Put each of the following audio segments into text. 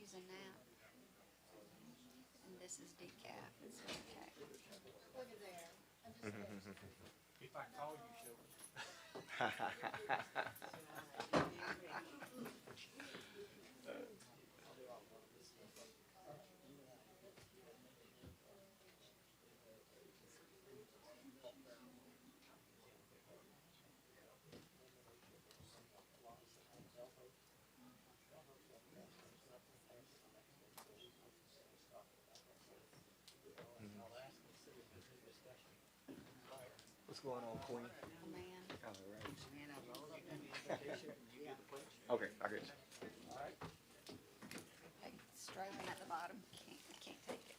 using that. And this is decaf. It's okay. If I call you, show me. What's going on, Queen? Oh, man. All right. Okay, I get you. Hey, straighten at the bottom. Can't take it.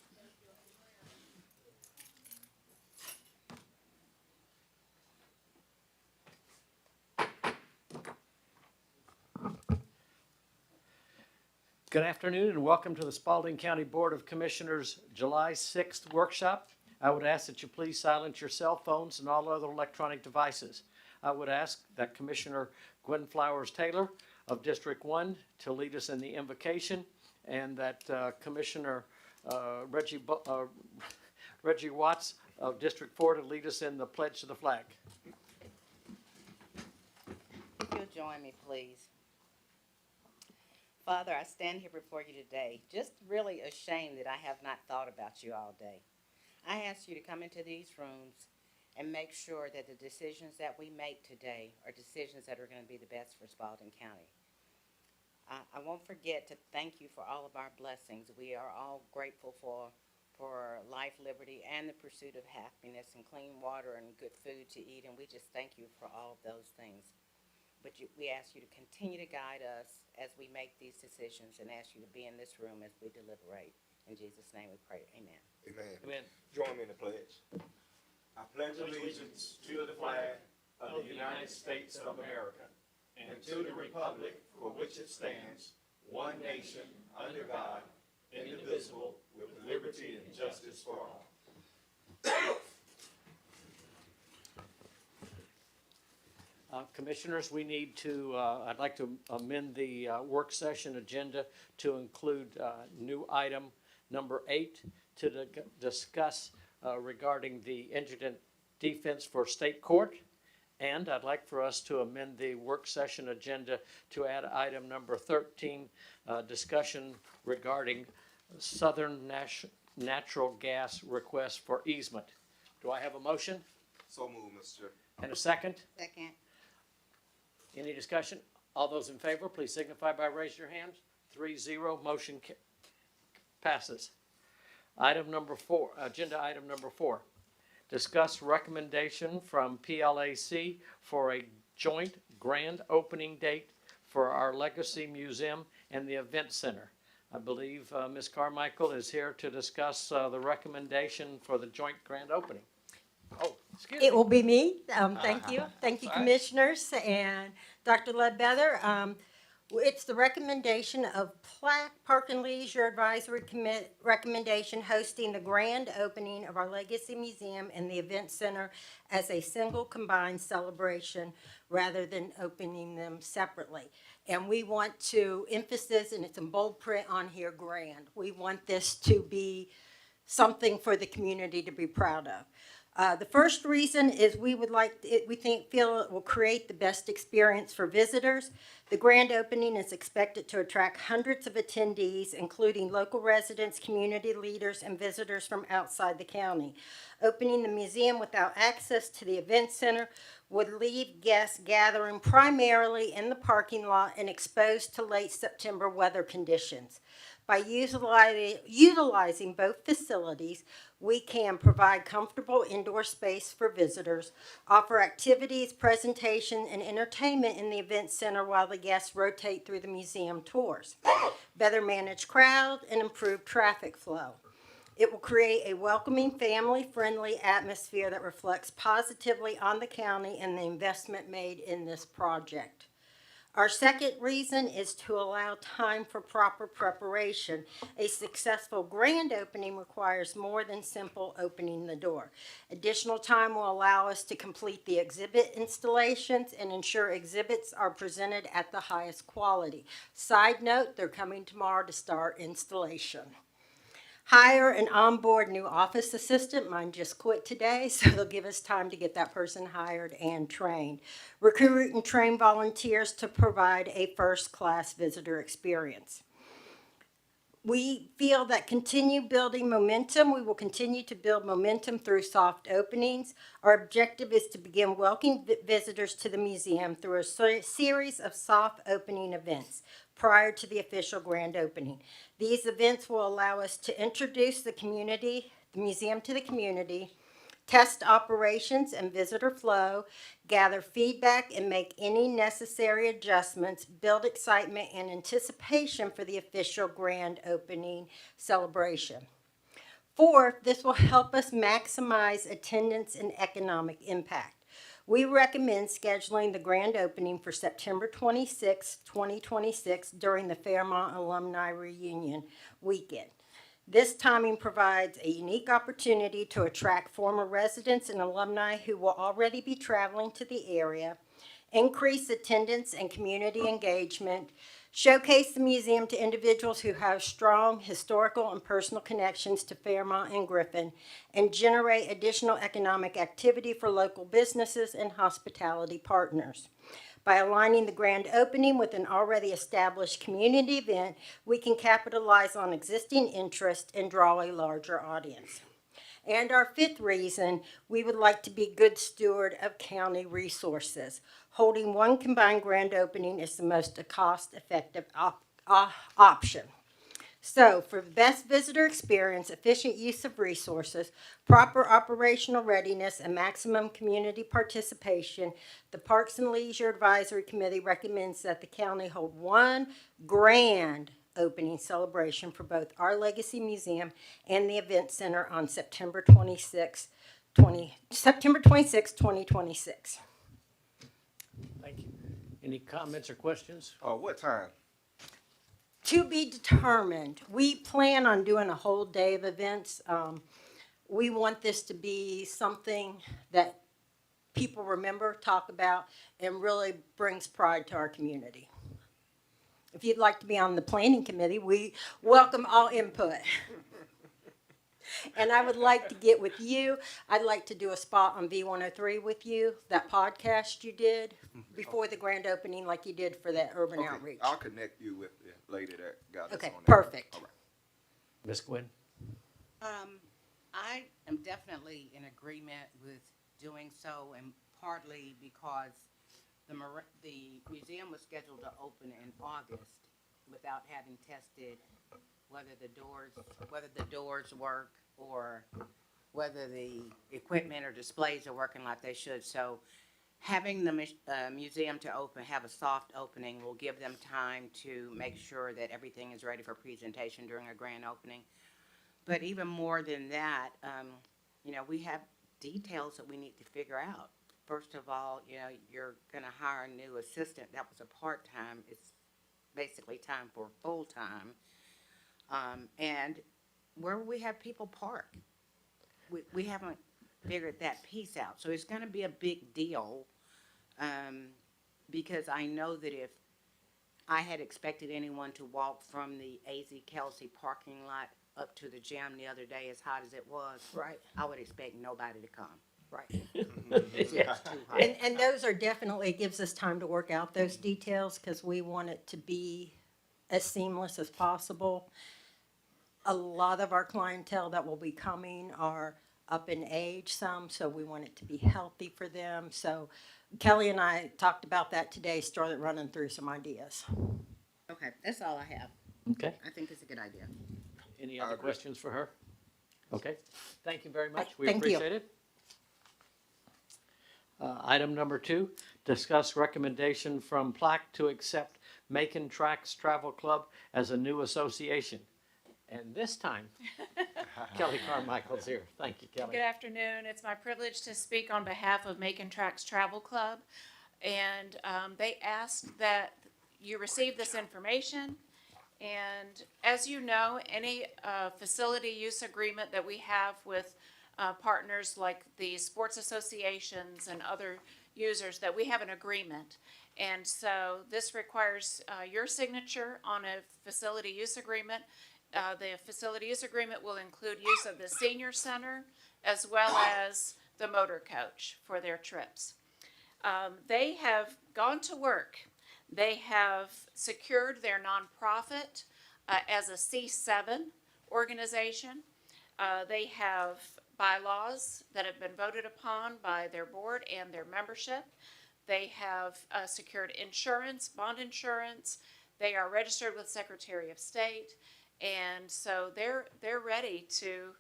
Good afternoon and welcome to the Spalding County Board of Commissioners July 6th workshop. I would ask that you please silence your cell phones and all other electronic devices. I would ask that Commissioner Gwen Flowers Taylor of District 1 to lead us in the invocation, and that Commissioner Reggie Watts of District 4 to lead us in the pledge to the flag. If you'll join me, please. Father, I stand here before you today, just really ashamed that I have not thought about you all day. I ask you to come into these rooms and make sure that the decisions that we make today are decisions that are going to be the best for Spalding County. I won't forget to thank you for all of our blessings. We are all grateful for life, liberty, and the pursuit of happiness and clean water and good food to eat, and we just thank you for all of those things. But we ask you to continue to guide us as we make these decisions and ask you to be in this room as we deliberate. In Jesus' name we pray, amen. Amen. Amen. Join me in the pledge. I pledge allegiance to the flag of the United States of America and to the republic for which it stands, one nation, under God, indivisible, with liberty and justice for all. Commissioners, we need to, I'd like to amend the work session agenda to include new item number 8 to discuss regarding the indigent defense for state court. And I'd like for us to amend the work session agenda to add item number 13, discussion regarding Southern Natural Gas request for easement. Do I have a motion? So moved, Mr. Chair. And a second? Second. Any discussion? All those in favor, please signify by raising your hands. 3-0, motion passes. Item number 4, agenda item number 4. Discuss recommendation from PLAC for a joint grand opening date for our Legacy Museum and the Event Center. I believe Ms. Carmichael is here to discuss the recommendation for the joint grand opening. Oh, excuse me. It will be me. Thank you. Thank you, All right. Commissioners and Dr. Ledbetter. It's the recommendation of Park and Leisure Advisory recommendation hosting the grand opening of our Legacy Museum and the Event Center as a single combined celebration rather than opening them separately. And we want to emphasize, and it's in bold print on here, grand. We want this to be something for the community to be proud of. The first reason is we feel it will create the best experience for visitors. The grand opening is expected to attract hundreds of attendees, including local residents, community leaders, and visitors from outside the county. Opening the museum without access to the event center would leave guests gathering primarily in the parking lot and exposed to late September weather conditions. By utilizing both facilities, we can provide comfortable indoor space for visitors, offer activities, presentation, and entertainment in the event center while the guests rotate through the museum tours, better manage crowd, and improve traffic flow. It will create a welcoming, family-friendly atmosphere that reflects positively on the county and the investment made in this project. Our second reason is to allow time for proper preparation. A successful grand opening requires more than simple opening the door. Additional time will allow us to complete the exhibit installations and ensure exhibits are presented at the highest quality. Side note, they're coming tomorrow to start installation. Hire and onboard new office assistant. Mine just quit today, so they'll give us time to get that person hired and trained. Recruit and train volunteers to provide a first-class visitor experience. We feel that continue building momentum. We will continue to build momentum through soft openings. Our objective is to begin welcoming visitors to the museum through a series of soft opening events prior to the official grand opening. These events will allow us to introduce the museum to the community, test operations and visitor flow, gather feedback, and make any necessary adjustments, build excitement and anticipation for the official grand opening celebration. Fourth, this will help us maximize attendance and economic impact. We recommend scheduling the grand opening for September 26, 2026 during the Fairmont Alumni Reunion weekend. This timing provides a unique opportunity to attract former residents and alumni who will already be traveling to the area, increase attendance and community engagement, showcase the museum to individuals who have strong historical and personal connections to Fairmont and Griffin, and generate additional economic activity for local businesses and hospitality partners. By aligning the grand opening with an already established community event, we can capitalize on existing interest and draw a larger audience. And our fifth reason, we would like to be good steward of county resources. Holding one combined grand opening is the most cost-effective option. So, for the best visitor experience, efficient use of resources, proper operational readiness, and maximum community participation, the Parks and Leisure Advisory Committee recommends that the county hold one grand opening celebration for both our Legacy Museum and the Event Center on September 26, 2026. Thank you. Any comments or questions? What time? To be determined. We plan on doing a whole day of events. We want this to be something that people remember, talk about, and really brings pride to our community. If you'd like to be on the planning committee, we welcome all input. And I would like to get with you. I'd like to do a spot on V103 with you, that podcast you did before the grand opening like you did for that urban outreach. I'll connect you with the lady that got us Okay, on that. perfect. All right. Ms. Gwynn? I am definitely in agreement with doing so, and partly because the museum was scheduled to open in August without having tested whether the doors work or whether the equipment or displays are working like they should. So having the museum to have a soft opening will give them time to make sure that everything is ready for presentation during a grand opening. But even more than that, we have details that we need to figure out. First of all, you're going to hire a new assistant. That was a part-time. It's basically time for full-time. And where will we have people park? We haven't figured that piece out. So it's going to be a big deal, because I know that if I had expected anyone to walk from the AZ Kelsey parking lot up to the gym the other day, as hot as it was, Right. I would expect nobody to come. Right. It's just too hot. And those are definitely, it gives us time to work out those details because we want it to be as seamless as possible. A lot of our clientele that will be coming are up in age some, so we want it to be healthy for them. So Kelly and I talked about that today, started running through some ideas. Okay, that's all I have. Okay. I think it's a good idea. Any other questions for her? Okay. Thank you very much. We Thank you. appreciate it. Item number 2, discuss recommendation from Plaque to accept Macon Tracks Travel Club as a new association. And this time, Kelly Carmichael's here. Thank you, Kelly. Good afternoon. It's my privilege to speak on behalf of Macon Tracks Travel Club. And they asked that you receive this information. And as you know, any facility use agreement that we have with partners like the sports associations and other users, that we have an agreement. And so this requires your signature on a facility use agreement. The facility use agreement will include use of the senior center as well as the motor coach for their trips. They have gone to work. They have secured their nonprofit as a C7 organization. They have bylaws that have been voted upon by their board and their membership. They have secured insurance, bond insurance. They are registered with Secretary of State. And so they're ready to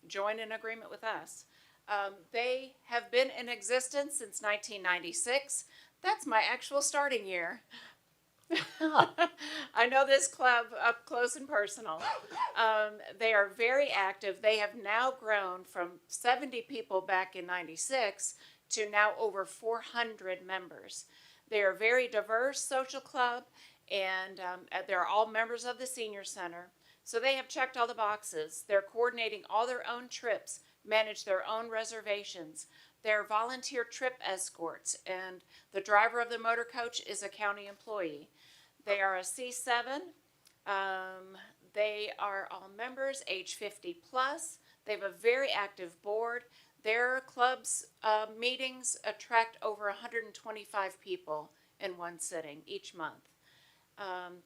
join an agreement with us. They have been in existence since 1996. That's my actual starting year. I know this club up close and personal. They are very active. They have now grown from 70 people back in 96 to now over 400 members. They are a very diverse social club, and they're all members of the senior center. So they have checked all the boxes. They're coordinating all their own trips, manage their own reservations. They're volunteer trip escorts, and the driver of the motor coach is a county employee. They are a C7. They are all members, age 50 plus. They have a very active board. Their club's meetings attract over 125 people in one sitting each month.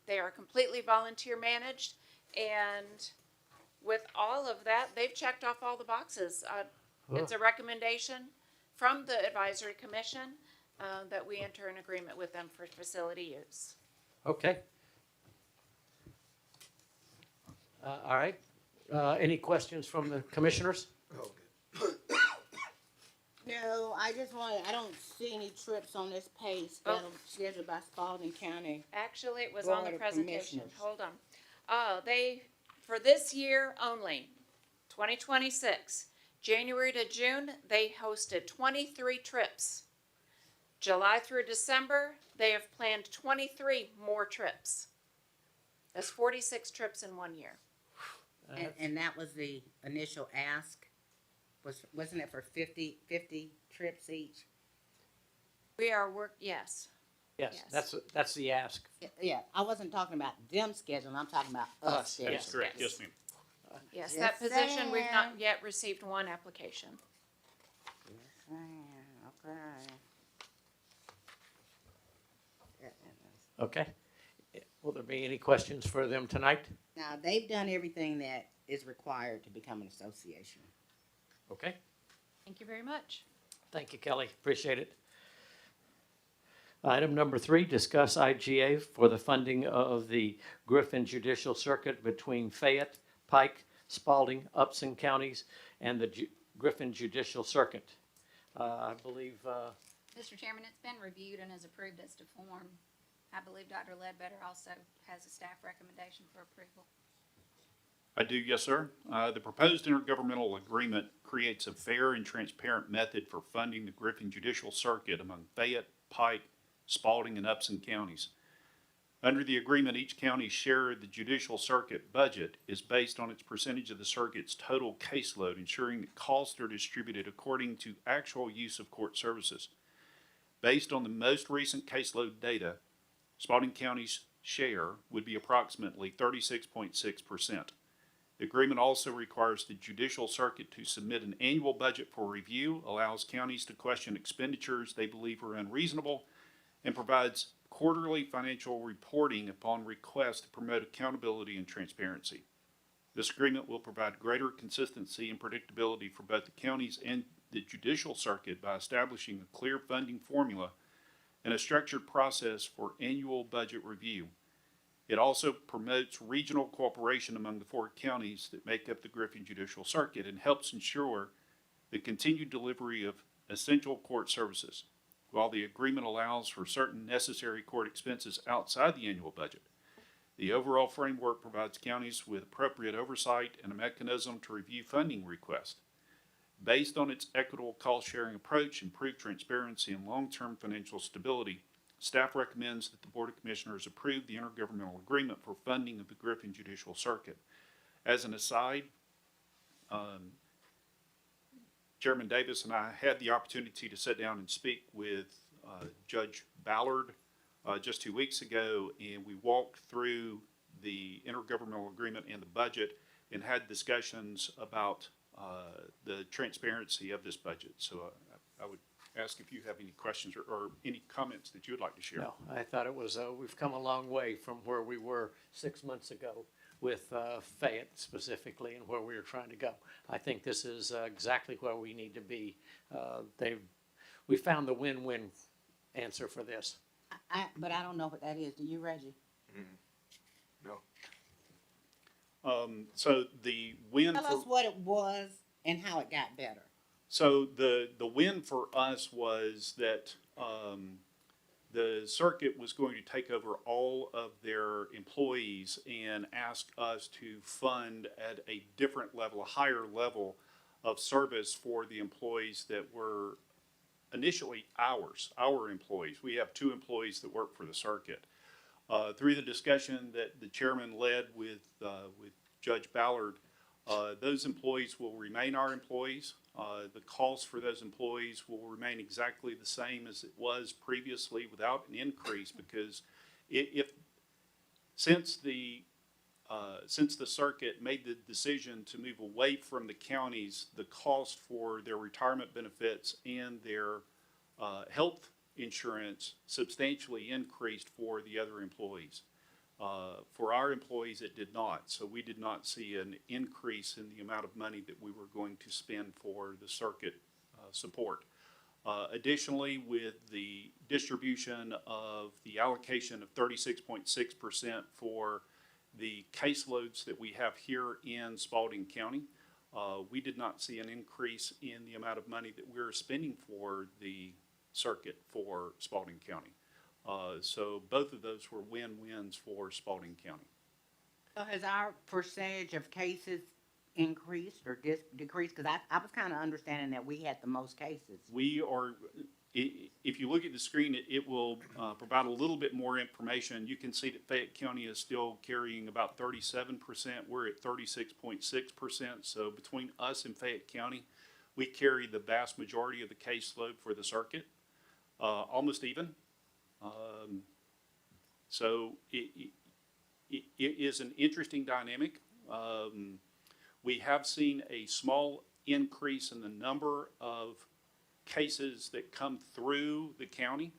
They are completely volunteer managed, and with all of that, they've checked off all the boxes. It's a recommendation from the advisory commission that we enter an agreement with them for facility use. Okay. All right. Any questions from the commissioners? No, I don't see any trips on this page scheduled by Spalding County. Actually, it was on the Board of presentation. Commissioners. Hold on. For this year only, 2026, January to June, they hosted 23 trips. July through December, they have planned 23 more trips. That's 46 trips in 1 year. And that was the initial ask? Wasn't it for 50 trips each? We are yes. Yes, Yes. that's the ask. Yeah, I wasn't talking about them scheduling, I'm talking about us scheduling. Yes, correct. Yes, ma'am. Yes, Just that position, we've not saying. yet received one application. Okay. Okay. Will there be any questions for them tonight? Now, they've done everything that is required to become an association. Okay. Thank you very much. Thank you, Kelly. Appreciate it. Item number 3, discuss IGA for the funding of the Griffin Judicial Circuit between Fayette, Pike, Spalding, Upson counties, and the Griffin Judicial Circuit. I believe, Mr. Chairman, it's been reviewed and is approved as to form. I believe Dr. Ledbetter also has a staff recommendation for approval. I do, yes, sir. The proposed intergovernmental agreement creates a fair and transparent method for funding the Griffin Judicial Circuit among Fayette, Pike, Spalding, and Upson counties. Under the agreement, each county's share of the judicial circuit budget is based on its percentage of the circuit's total caseload, ensuring that costs are distributed according to actual use of court services. Based on the most recent caseload data, Spalding County's share would be approximately 36.6%. The agreement also requires the judicial circuit to submit an annual budget for review, allows counties to question expenditures they believe are unreasonable, and provides quarterly financial reporting upon request to promote accountability and transparency. This agreement will provide greater consistency and predictability for both the counties and the judicial circuit by establishing a clear funding formula and a structured process for annual budget review. It also promotes regional cooperation among the 4 counties that make up the Griffin Judicial Circuit and helps ensure the continued delivery of essential court services. While the agreement allows for certain necessary court expenses outside the annual budget, the overall framework provides counties with appropriate oversight and a mechanism to review funding requests. Based on its equitable cost-sharing approach, improved transparency, and long-term financial stability, staff recommends that the Board of Commissioners approve the intergovernmental agreement for funding of the Griffin Judicial Circuit. As an aside, Chairman Davis and I had the opportunity to sit down and speak with Judge Ballard just 2 weeks ago, and we walked through the intergovernmental agreement and the budget and had discussions about the transparency of this budget. So I would ask if you have any questions or any comments that you would like to share. No, I thought it was, we've come a long way from where we were 6 months ago with Fayette specifically and where we were trying to go. I think this is exactly where we need to be. We found the win-win answer for this. But I don't know what that is. Do you, Reggie? No. So the win Tell for us what it was and how it got better. So the win for us was that the circuit was going to take over all of their employees and ask us to fund at a different level, a higher level of service for the employees that were initially our employees. We have 2 employees that work for the circuit. Through the discussion that the chairman led with Judge Ballard, those employees will remain our employees. The cost for those employees will remain exactly the same as it was previously without an increase, because since the circuit made the decision to move away from the counties, the cost for their retirement benefits and their health insurance substantially increased for the other employees. For our employees, it did not. So we did not see an increase in the amount of money that we were going to spend for the circuit support. Additionally, with the distribution of the allocation of 36.6% for the caseloads that we have here in Spalding County, we did not see an increase in the amount of money that we're spending for the circuit for Spalding County. So both of those were win-wins for Spalding County. So has our percentage of cases increased or decreased? Because I was kind of understanding that we had the most cases. We are, if you look at the screen, it will provide a little bit more information. You can see that Fayette County is still carrying about 37%. We're at 36.6%. So between us and Fayette County, we carry the vast majority of the caseload for the circuit, almost even. So it is an interesting dynamic. We have seen a small increase in the number of cases that come through the county,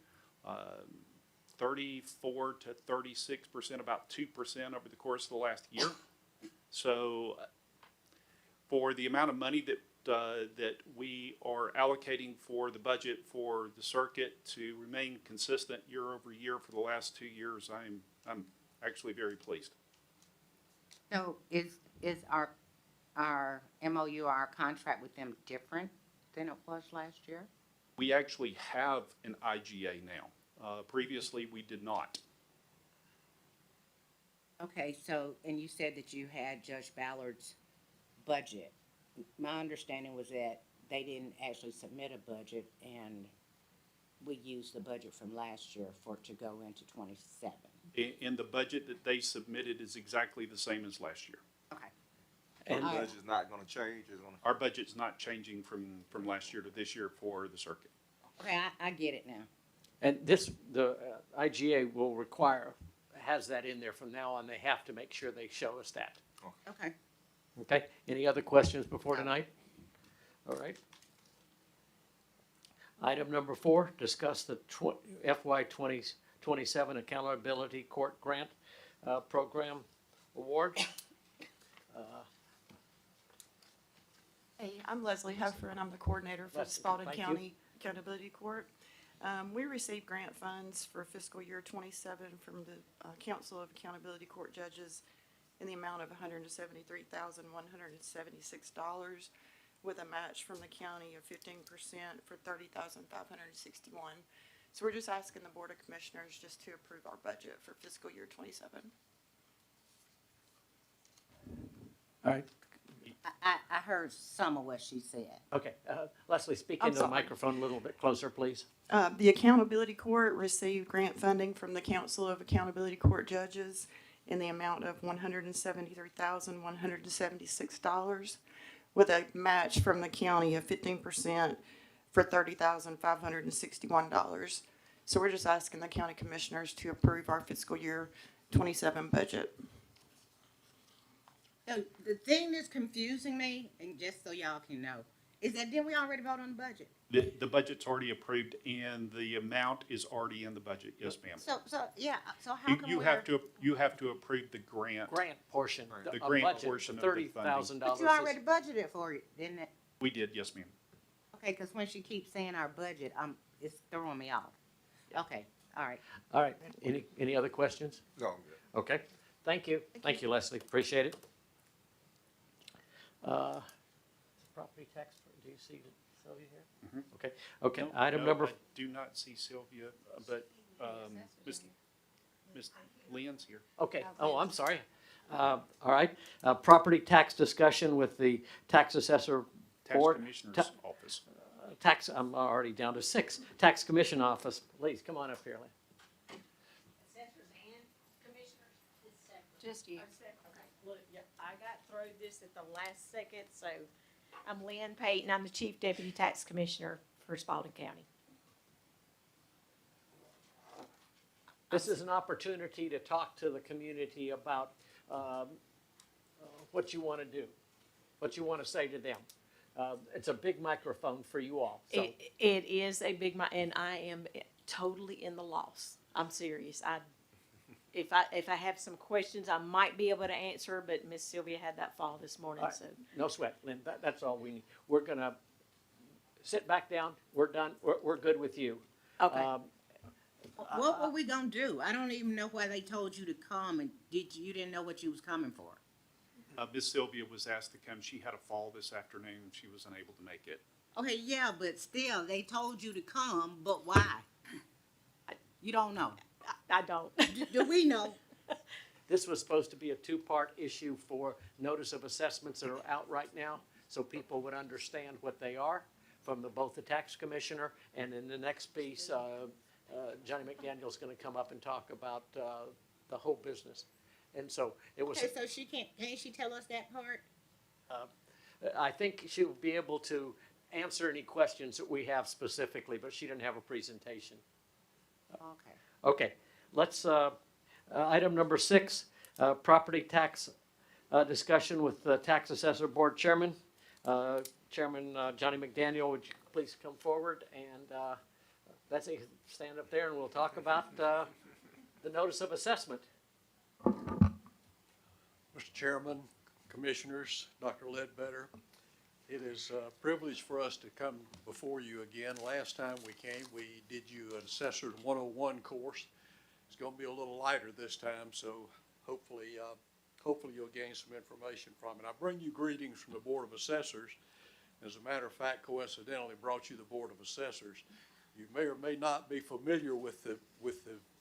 34 to 36%, about 2% over the course of the last year. So for the amount of money that we are allocating for the budget for the circuit to remain consistent year over year for the last 2 years, I'm actually very pleased. So is our MOU, our contract with them different than it was last year? We actually have an IGA now. Previously, we did not. Okay, so, and you said that you had Judge Ballard's budget. My understanding was that they didn't actually submit a budget, and we used the budget from last year to go into 27. And the budget that they submitted is exactly the same as last year. Okay. And The budget's not gonna change, it's gonna. Our budget's not changing from last year to this year for the circuit. Okay, I get it now. And the IGA will has that in there from now on. They have to make sure they show us that. Okay. Okay, any other questions before tonight? All right. Item number 4, discuss the FY 2027 Accountability Court Grant Program Award. Hey, I'm Leslie Huffer, and I'm the coordinator for Leslie, Spalding thank you. County Accountability Court. We received grant funds for fiscal year 27 from the Council of Accountability Court Judges in the amount of $173,176, with a match from the county of 15% for $30,561. So we're just asking the Board of Commissioners just to approve our budget for fiscal year 27. All right, I heard some of what she said. Okay, Leslie, speak I'm into the sorry. microphone a little bit closer, please. The Accountability Court received grant funding from the Council of Accountability Court Judges in the amount of $173,176, with a match from the county of 15% for $30,561. So we're just asking the county commissioners to approve our fiscal year 27 budget. So the thing that's confusing me, and just so y'all can know, is that didn't we already vote on the budget? The budget's already approved and the amount is already in the budget. Yes, ma'am. So how You, come you we're? have to, you have to approve the grant. Grant portion, The a grant budget, portion of the funding. $30,000. But you already budgeted for it, didn't it? We did, yes, ma'am. Okay, because when she keeps saying our budget, it's throwing me off. Okay, all right. All right, any other questions? No, I'm good. Okay, thank you. Thank you, Leslie, appreciate it. Property tax, do you see Sylvia here? Okay, No, item no, number, I do not see Sylvia, but, Ms. Lynn's here. okay, oh, I'm sorry. All right, property tax discussion with the tax assessor Tax board. Commissioner's Office. Tax, I'm already down to 6. Tax Commission Office, please, come on up here, Lynn. Just you. Look, yeah, I got through this at the last second, so I'm Lynn Payton. I'm the Chief Deputy Tax Commissioner for Spalding County. This is an opportunity to talk to the community about what you want to do, what you want to say to them. It's a big microphone for you all, so. It is a big, and I am totally in the loss. I'm serious. If I have some questions, I might be able to answer, but Miss Sylvia had that fall this morning, All right, so. no sweat, Lynn, that's all we need. We're gonna sit back down, we're done, we're good with you. Okay. What were we gonna do? I don't even know why they told you to come, and you didn't know what you was coming for? Ms. Sylvia was asked to come. She had a fall this afternoon. She was unable to make it. Okay, yeah, but still, they told you to come, but why? You don't know. I don't. Do we know? This was supposed to be a two-part issue for notice of assessments that are out right now, so people would understand what they are from both the tax commissioner, and in the next piece, Johnny McDaniel's gonna come up and talk about the whole business. And so it was, Okay, so can't she tell us that part? I think she'll be able to answer any questions that we have specifically, but she didn't have a presentation. Okay. Okay, let's, item number 6, property tax discussion with the Tax Assessor Board Chairman. Chairman Johnny McDaniel, would you please come forward and Betsy, stand up there and we'll talk about the notice of assessment. Mr. Chairman, Commissioners, Dr. Ledbetter, it is a privilege for us to come before you again. Last time we came, we did you an Assessor's 101 course. It's going to be a little lighter this time, so hopefully you'll gain some information from it. I bring you greetings from the Board of Assessors. As a matter of fact, coincidentally brought you the Board of Assessors. You may or may not be familiar with the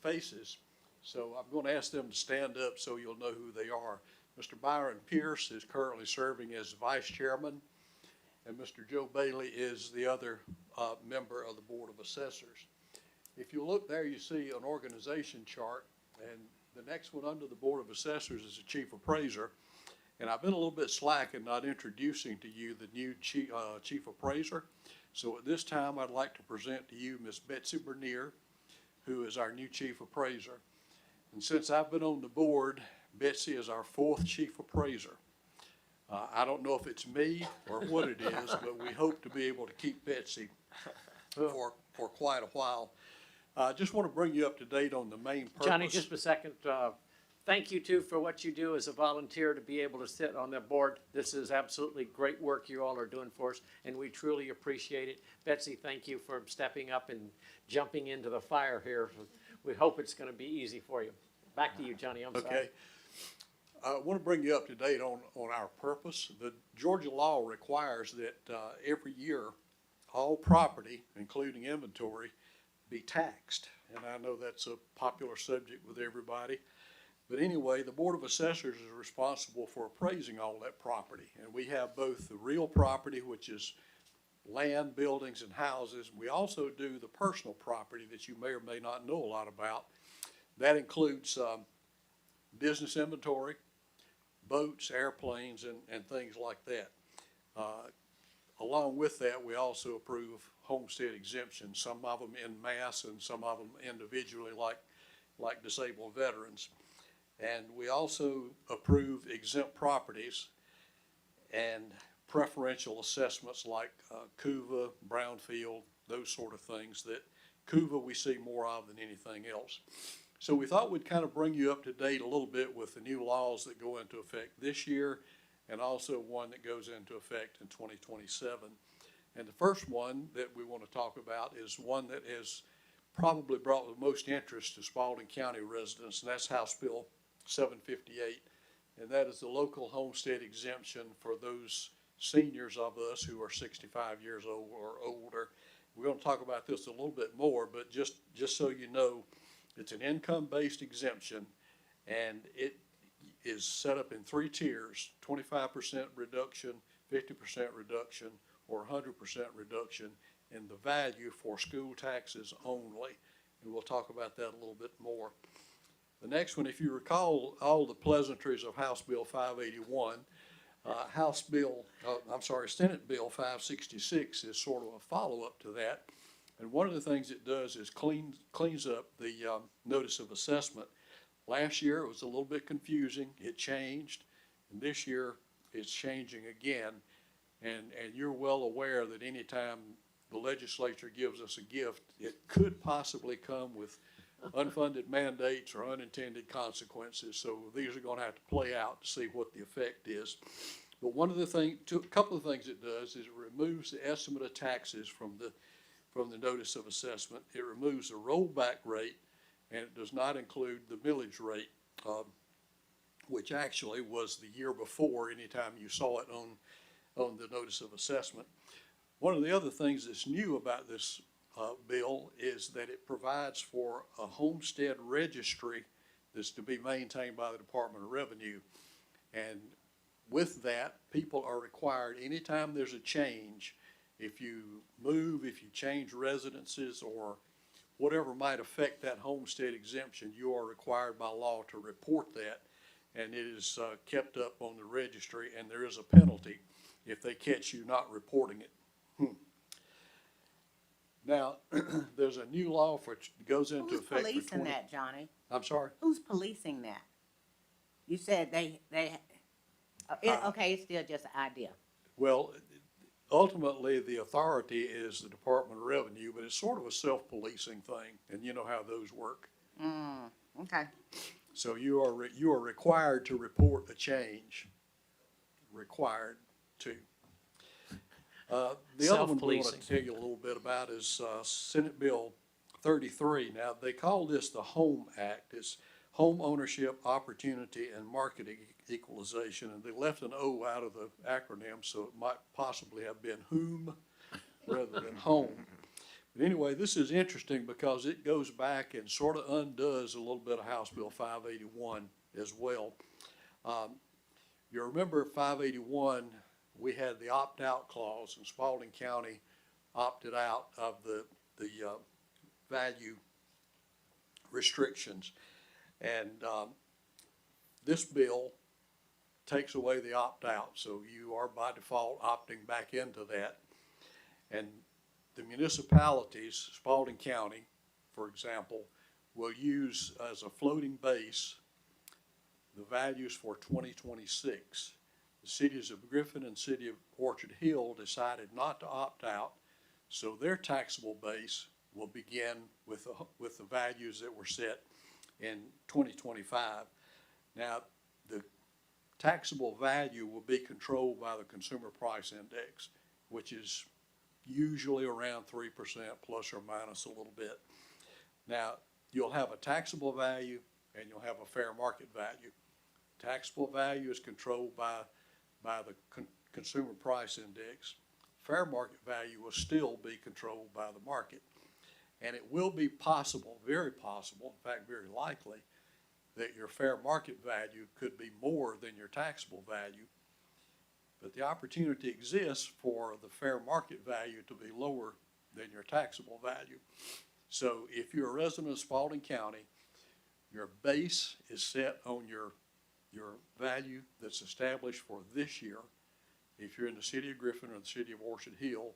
faces, so I'm going to ask them to stand up so you'll know who they are. Mr. Byron Pierce is currently serving as Vice Chairman, and Mr. Joe Bailey is the other member of the Board of Assessors. If you look there, you see an organization chart, and the next one under the Board of Assessors is the Chief Appraiser. And I've been a little bit slack in not introducing to you the new Chief Appraiser. So at this time, I'd like to present to you Ms. Betsy Bernier, who is our new Chief Appraiser. And since I've been on the board, Betsy is our 4th Chief Appraiser. I don't know if it's me or what it is, but we hope to be able to keep Betsy for quite a while. I just want to bring you up to date on the main purpose. Johnny, just a second. Thank you too for what you do as a volunteer to be able to sit on the board. This is absolutely great work you all are doing for us, and we truly appreciate it. Betsy, thank you for stepping up and jumping into the fire here. We hope it's going to be easy for you. Back to you, Johnny. I'm sorry. Okay. I want to bring you up to date on our purpose. The Georgia law requires that every year, all property, including inventory, be taxed. And I know that's a popular subject with everybody. But anyway, the Board of Assessors is responsible for appraising all that property. And we have both the real property, which is land, buildings, and houses. We also do the personal property that you may or may not know a lot about. That includes business inventory, boats, airplanes, and things like that. Along with that, we also approve homestead exemptions, some of them en masse and some of them individually, like disabled veterans. And we also approve exempt properties and preferential assessments like CUVA, brownfield, those sort of things that CUVA we see more of than anything else. So we thought we'd kind of bring you up to date a little bit with the new laws that go into effect this year and also one that goes into effect in 2027. And the first one that we want to talk about is one that has probably brought the most interest to Spalding County residents, and that's House Bill 758. And that is the local homestead exemption for those seniors of us who are 65 years old or older. We're going to talk about this a little bit more, but just so you know, it's an income-based exemption, and it is set up in 3 tiers: 25% reduction, 50% reduction, or 100% reduction in the value for school taxes only. And we'll talk about that a little bit more. The next one, if you recall all the pleasantries of House Bill 581, Senate Bill 566 is sort of a follow-up to that. And one of the things it does is cleans up the notice of assessment. Last year, it was a little bit confusing. It changed. And this year, it's changing again. And you're well aware that anytime the legislature gives us a gift, it could possibly come with unfunded mandates or unintended consequences. So these are going to have to play out to see what the effect is. But one of the things, a couple of things it does is it removes the estimate of taxes from the notice of assessment. It removes the rollback rate, and it does not include the millage rate, which actually was the year before anytime you saw it on the notice of assessment. One of the other things that's new about this bill is that it provides for a homestead registry that's to be maintained by the Department of Revenue. And with that, people are required, anytime there's a change, if you move, if you change residences, or whatever might affect that homestead exemption, you are required by law to report that. And it is kept up on the registry, and there is a penalty if they catch you not reporting it. Now, there's a new law goes into Who's effect for policing that, Johnny? I'm sorry? Who's policing that? You said they okay, it's still just an idea. Well, ultimately, the authority is the Department of Revenue, but it's sort of a self-policing thing, and you know how those work. Okay. So you are required to report a change. Required to. The other one we want Self-policing. to tell you a little bit about is Senate Bill 33. Now, they call this the HOME Act. It's Home Ownership Opportunity and Market Equalization, and they left an O out of the acronym, so it might possibly have been whom rather than home. But anyway, this is interesting because it goes back and sort of undoes a little bit of House Bill 581 as well. You remember 581, we had the opt-out clause, and Spalding County opted out of the value restrictions. And this bill takes away the opt-out, so you are by default opting back into that. And the municipalities, Spalding County, for example, will use as a floating base the values for 2026. The cities of Griffin and city of Orchard Hill decided not to opt out, so their taxable base will begin with the values that were set in 2025. Now, the taxable value will be controlled by the Consumer Price Index, which is usually around 3% plus or minus a little bit. Now, you'll have a taxable value and you'll have a fair market value. Taxable value is controlled by the Consumer Price Index. Fair market value will still be controlled by the market. And it will be possible, very possible, in fact very likely, that your fair market value could be more than your taxable value. But the opportunity exists for the fair market value to be lower than your taxable value. So if you're a resident of Spalding County, your base is set on your value that's established for this year. If you're in the city of Griffin or the city of Orchard Hill,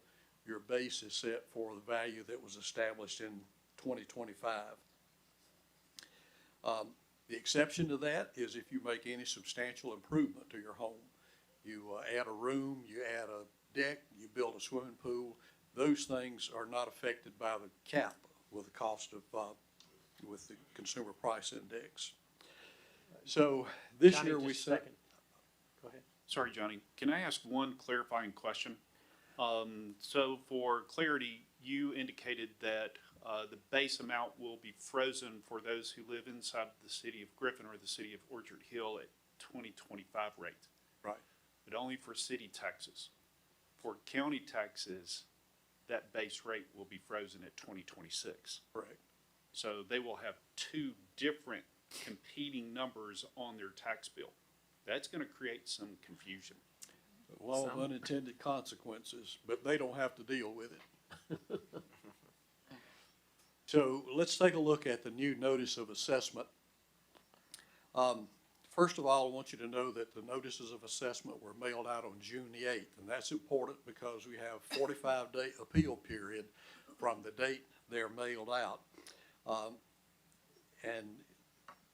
your base is set for the value that was established in 2025. The exception to that is if you make any substantial improvement to your home. You add a room, you add a deck, you build a swimming pool. Those things are not affected by the cap with the cost of, with the consumer price index. So this Johnny, year we just a set. second. Go ahead. Sorry, Johnny, can I ask one clarifying question? So for clarity, you indicated that the base amount will be frozen for those who live inside the city of Griffin or the city of Orchard Hill at 2025 rates. Right. But only for city taxes. For county taxes, that base rate will be frozen at 2026. Correct. So they will have two different competing numbers on their tax bill. That's going to create some confusion. A lot of unintended consequences, but they don't have to deal with it. So let's take a look at the new notice of assessment. First of all, I want you to know that the notices of assessment were mailed out on June the 8th, and that's important because we have 45-day appeal period from the date they're mailed out. And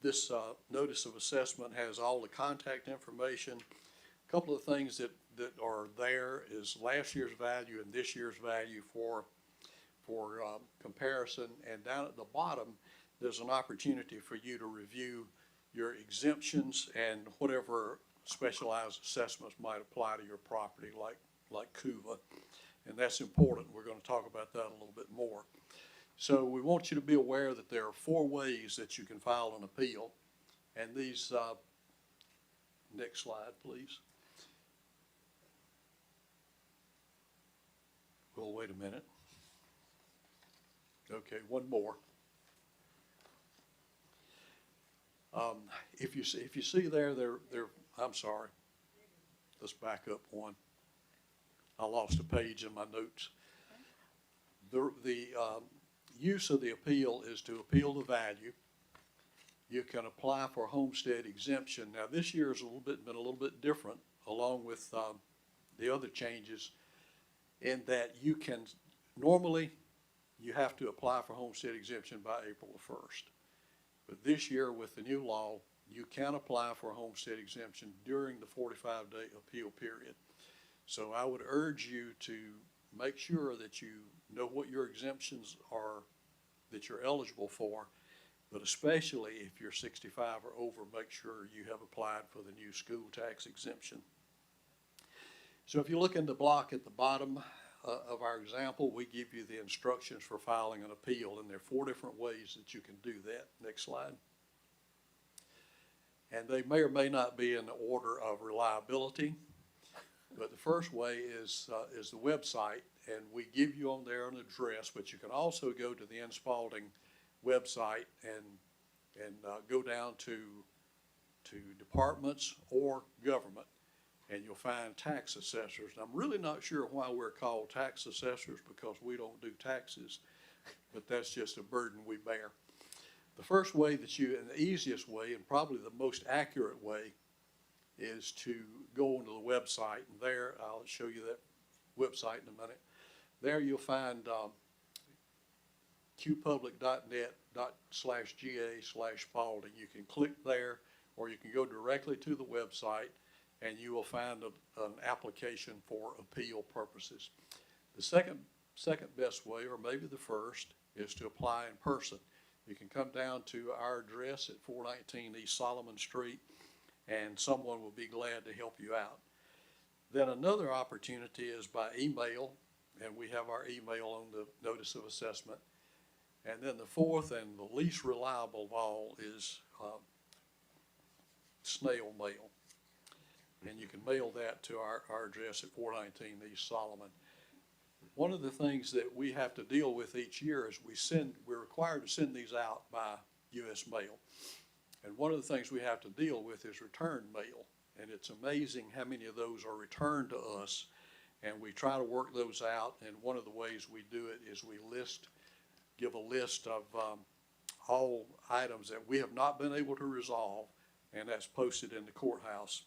this notice of assessment has all the contact information. A couple of things that are there is last year's value and this year's value for comparison. And down at the bottom, there's an opportunity for you to review your exemptions and whatever specialized assessments might apply to your property, like CUVA. And that's important. We're going to talk about that a little bit more. So we want you to be aware that there are 4 ways that you can file an appeal. And these, next slide, please. Well, wait a minute. Okay, one more. If you see there, I'm sorry. Let's back up one. I lost a page in my notes. The use of the appeal is to appeal the value. You can apply for a homestead exemption. Now, this year has been a little bit different, along with the other changes, in that you can normally you have to apply for homestead exemption by April the 1st. But this year, with the new law, you can apply for a homestead exemption during the 45-day appeal period. So I would urge you to make sure that you know what your exemptions are that you're eligible for, but especially if you're 65 or over, make sure you have applied for the new school tax exemption. So if you look in the block at the bottom of our example, we give you the instructions for filing an appeal, and there are 4 different ways that you can do that. Next slide. And they may or may not be in the order of reliability, but the first way is the website, and we give you on there an address, but you can also go to the Spalding website and go down to departments or government, and you'll find tax assessors. And I'm really not sure why we're called tax assessors, because we don't do taxes, but that's just a burden we bear. The first way and the easiest way, and probably the most accurate way, is to go onto the website, and there, I'll show you that website in a minute. There you'll find qpublic.net/ga/Spalding. You can click there, or you can go directly to the website, and you will find an application for appeal purposes. The second best way, or maybe the first, is to apply in person. You can come down to our address at 419 East Solomon Street, and someone will be glad to help you out. Then another opportunity is by email, and we have our email on the notice of assessment. And then the fourth and the least reliable of all is snail mail. And you can mail that to our address at 419 East Solomon. One of the things that we have to deal with each year is we're required to send these out by U.S. mail. And one of the things we have to deal with is return mail. And it's amazing how many of those are returned to us. And we try to work those out. And one of the ways we do it is we give a list of all items that we have not been able to resolve, and that's posted in the courthouse.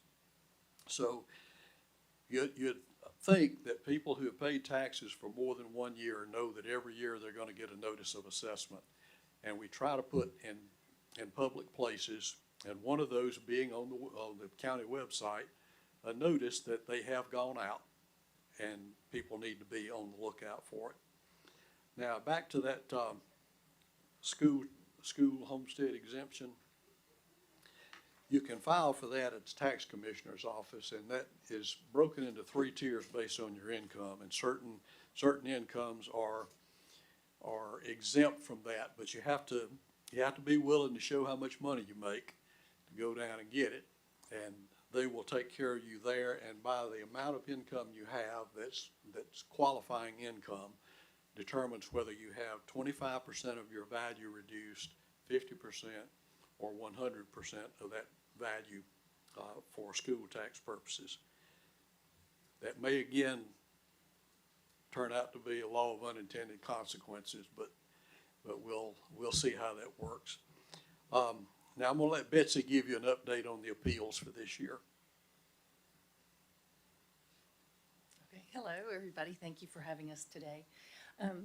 So you'd think that people who have paid taxes for more than 1 year know that every year they're going to get a notice of assessment. And we try to put in public places, and one of those being on the county website, a notice that they have gone out, and people need to be on the lookout for it. Now, back to that school homestead exemption. You can file for that at the tax commissioner's office, and that is broken into 3 tiers based on your income. And certain incomes are exempt from that, but you have to be willing to show how much money you make to go down and get it. And they will take care of you there, and by the amount of income you have that's qualifying income, determines whether you have 25% of your value reduced, 50%, or 100% of that value for school tax purposes. That may again turn out to be a law of unintended consequences, but we'll see how that works. Now I'm going to let Betsy give you an update on the appeals for this year. Okay, hello, everybody. Thank you for having us today.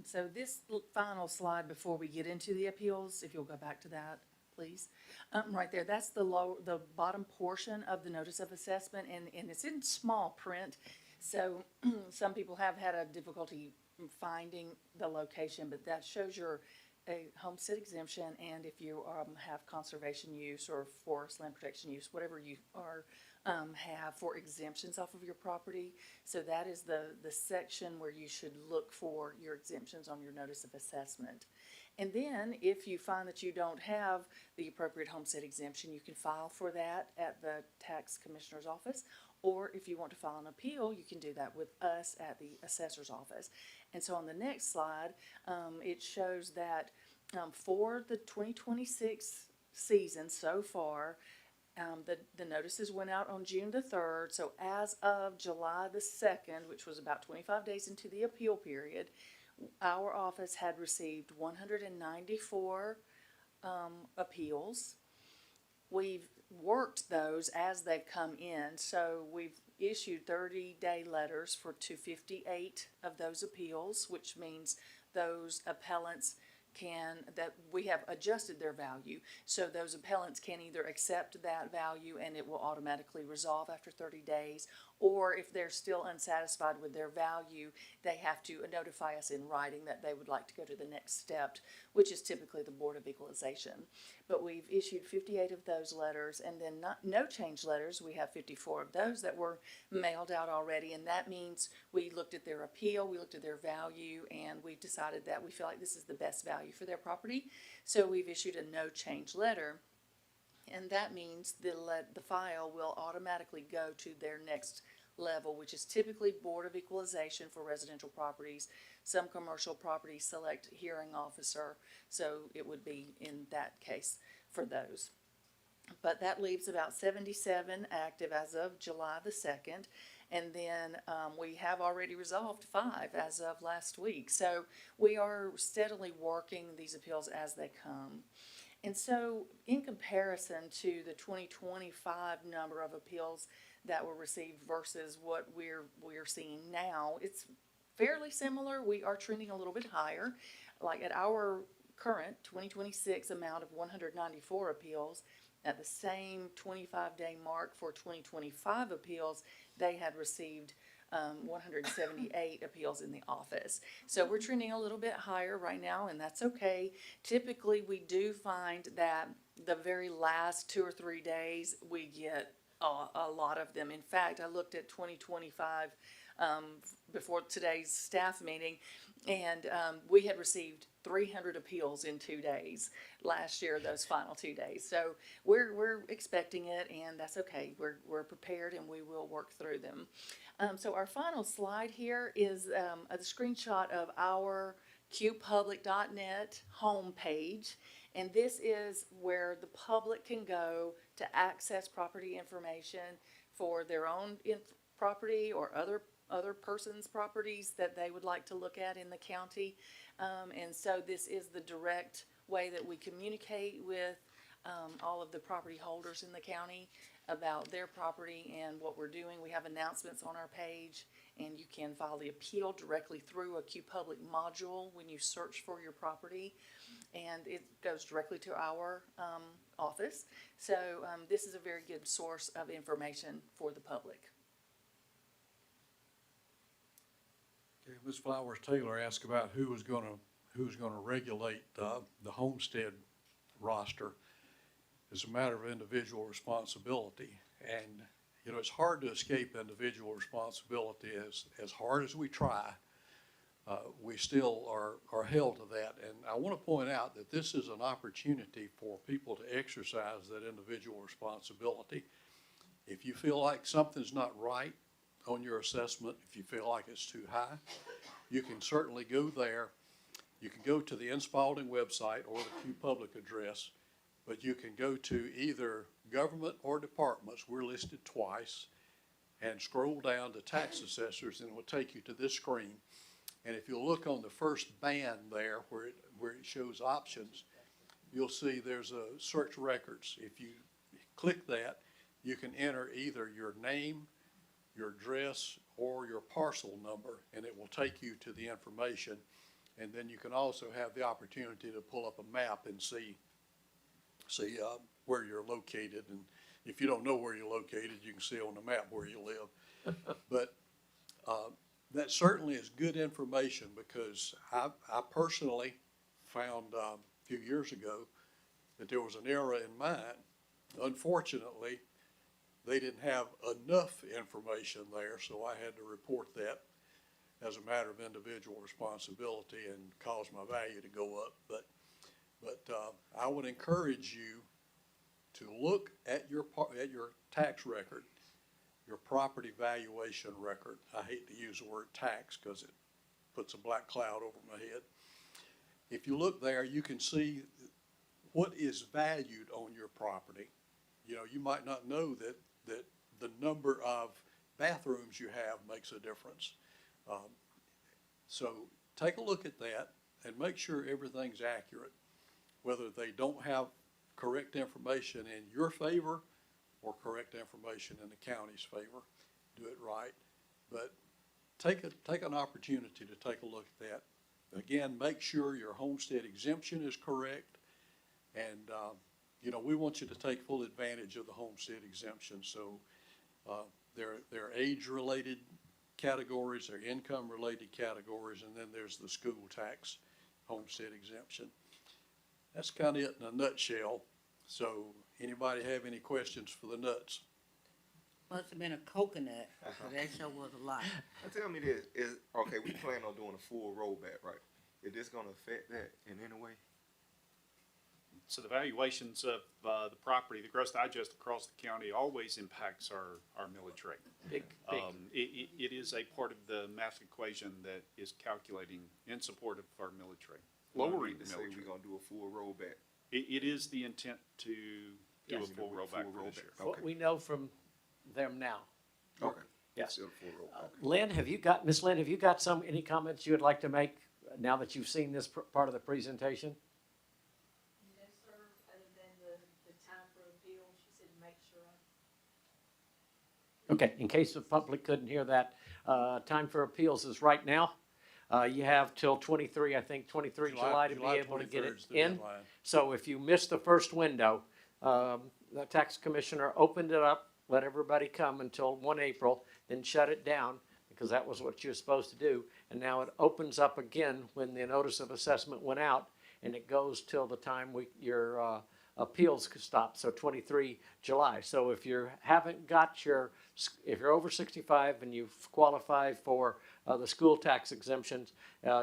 So this final slide before we get into the appeals, if you'll go back to that, please. Right there, that's the bottom portion of the notice of assessment, and it's in small print. So some people have had a difficulty finding the location, but that shows your homestead exemption, and if you have conservation use or forest land protection use, whatever you are have for exemptions off of your property. So that is the section where you should look for your exemptions on your notice of assessment. And then if you find that you don't have the appropriate homestead exemption, you can file for that at the tax commissioner's office. Or if you want to file an appeal, you can do that with us at the assessor's office. And so on the next slide, it shows that for the 2026 season so far, the notices went out on June the 3rd. So as of July the 2nd, which was about 25 days into the appeal period, our office had received 194 appeals. We've worked those as they've come in. So we've issued 30-day letters for 258 of those appeals, which means those appellants that we have adjusted their value. So those appellants can either accept that value and it will automatically resolve after 30 days, or if they're still unsatisfied with their value, they have to notify us in writing that they would like to go to the next step, which is typically the Board of Equalization. But we've issued 58 of those letters, and then no change letters. We have 54 of those that were mailed out already, and that means we looked at their appeal, we looked at their value, and we decided that we feel like this is the best value for their property. So we've issued a no change letter, and that means the file will automatically go to their next level, which is typically Board of Equalization for residential properties. Some commercial properties select hearing officer, so it would be in that case for those. But that leaves about 77 active as of July the 2nd, and then we have already resolved 5 as of last week. So we are steadily working these appeals as they come. And so in comparison to the 2025 number of appeals that were received versus what we're seeing now, it's fairly similar. We are trending a little bit higher. Like at our current 2026 amount of 194 appeals, at the same 25-day mark for 2025 appeals, they had received 178 appeals in the office. So we're trending a little bit higher right now, and that's okay. Typically, we do find that the very last 2 or 3 days, we get a lot of them. In fact, I looked at 2025 before today's staff meeting, and we had received 300 appeals in 2 days last year, those final 2 days. So we're expecting it, and that's okay. We're prepared, and we will work through them. So our final slide here is a screenshot of our qpublic.net homepage. And this is where the public can go to access property information for their own property or other persons' properties that they would like to look at in the county. And so this is the direct way that we communicate with all of the property holders in the county about their property and what we're doing. We have announcements on our page, and you can file the appeal directly through a QPublic module when you search for your property, and it goes directly to our office. So this is a very good source of information for the public. Okay, Ms. Flowers Taylor asked about who was gonna regulate the homestead roster. It's a matter of individual responsibility, and you know it's hard to escape individual responsibility. As hard as we try, we still are held to that. And I want to point out that this is an opportunity for people to exercise that individual responsibility. If you feel like something's not right on your assessment, if you feel like it's too high, you can certainly go there. You can go to the Spalding website or the QPublic address, but you can go to either government or departments, we're listed twice, and scroll down to tax assessors, and it will take you to this screen. And if you look on the first band there where it shows options, you'll see there's a search records. If you click that, you can enter either your name, your address, or your parcel number, and it will take you to the information. And then you can also have the opportunity to pull up a map and see where you're located. And if you don't know where you're located, you can see on the map where you live. But that certainly is good information, because I personally found a few years ago that there was an error in mine. Unfortunately, they didn't have enough information there, so I had to report that as a matter of individual responsibility and cause my value to go up. But I would encourage you to look at your tax record, your property valuation record. I hate to use the word tax because it puts a black cloud over my head. If you look there, you can see what is valued on your property. You know, you might not know that the number of bathrooms you have makes a difference. So take a look at that and make sure everything's accurate, whether they don't have correct information in your favor or correct information in the county's favor. Do it right. But take an opportunity to take a look at that. Again, make sure your homestead exemption is correct. And, you know, we want you to take full advantage of the homestead exemption. So there are age-related categories, there are income-related categories, and then there's the school tax homestead exemption. That's kind of it in a nutshell. So anybody have any questions for the nuts? Must have been a coconut, so that sure was a lot. Now tell me this, okay, we plan on doing a full rollback, right? Is this gonna affect that in any way? So the valuations of the property, the gross digest across the county always impacts our millage rate. Big. It is a part of the math equation that is calculating in support of our millage rate. Well, we're Lowering ready to the say millage we're rate. gonna do a full rollback. It is the intent to do a Yes. full rollback Full for this rollback. year. What we know from them now. Okay. Yes. Still a full rollback. Lynn, Ms. Lynn, have you got any comments you would like to make now that you've seen this part of the presentation? No, sir, other than the time for appeal, she said make sure Okay, in case the public couldn't hear that, time for appeals is right now. You have till 23 July to be able to get 23rd it is the in. deadline. So if you missed the first window, the tax commissioner opened it up, let everybody come until 1 April, then shut it down, because that was what you were supposed to do. And now it opens up again when the notice of assessment went out, and it goes till the time your appeals could stop, so 23 July. So if you haven't got if you're over 65 and you've qualified for the school tax exemptions,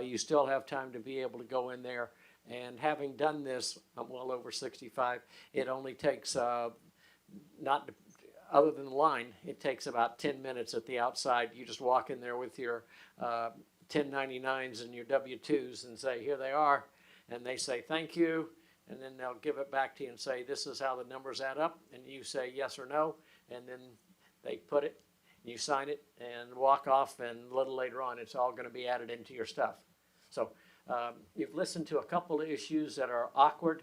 you still have time to be able to go in there. And having done this, I'm well over 65, it only takes, other than the line, it takes about 10 minutes at the outside. You just walk in there with your 1099s and your W-2s and say, here they are, and they say, thank you, and then they'll give it back to you and say, this is how the numbers add up, and you say yes or no, and then they put it, you sign it, and walk off, and a little later on, it's all gonna be added into your stuff. So, you've listened to a couple of issues that are awkward,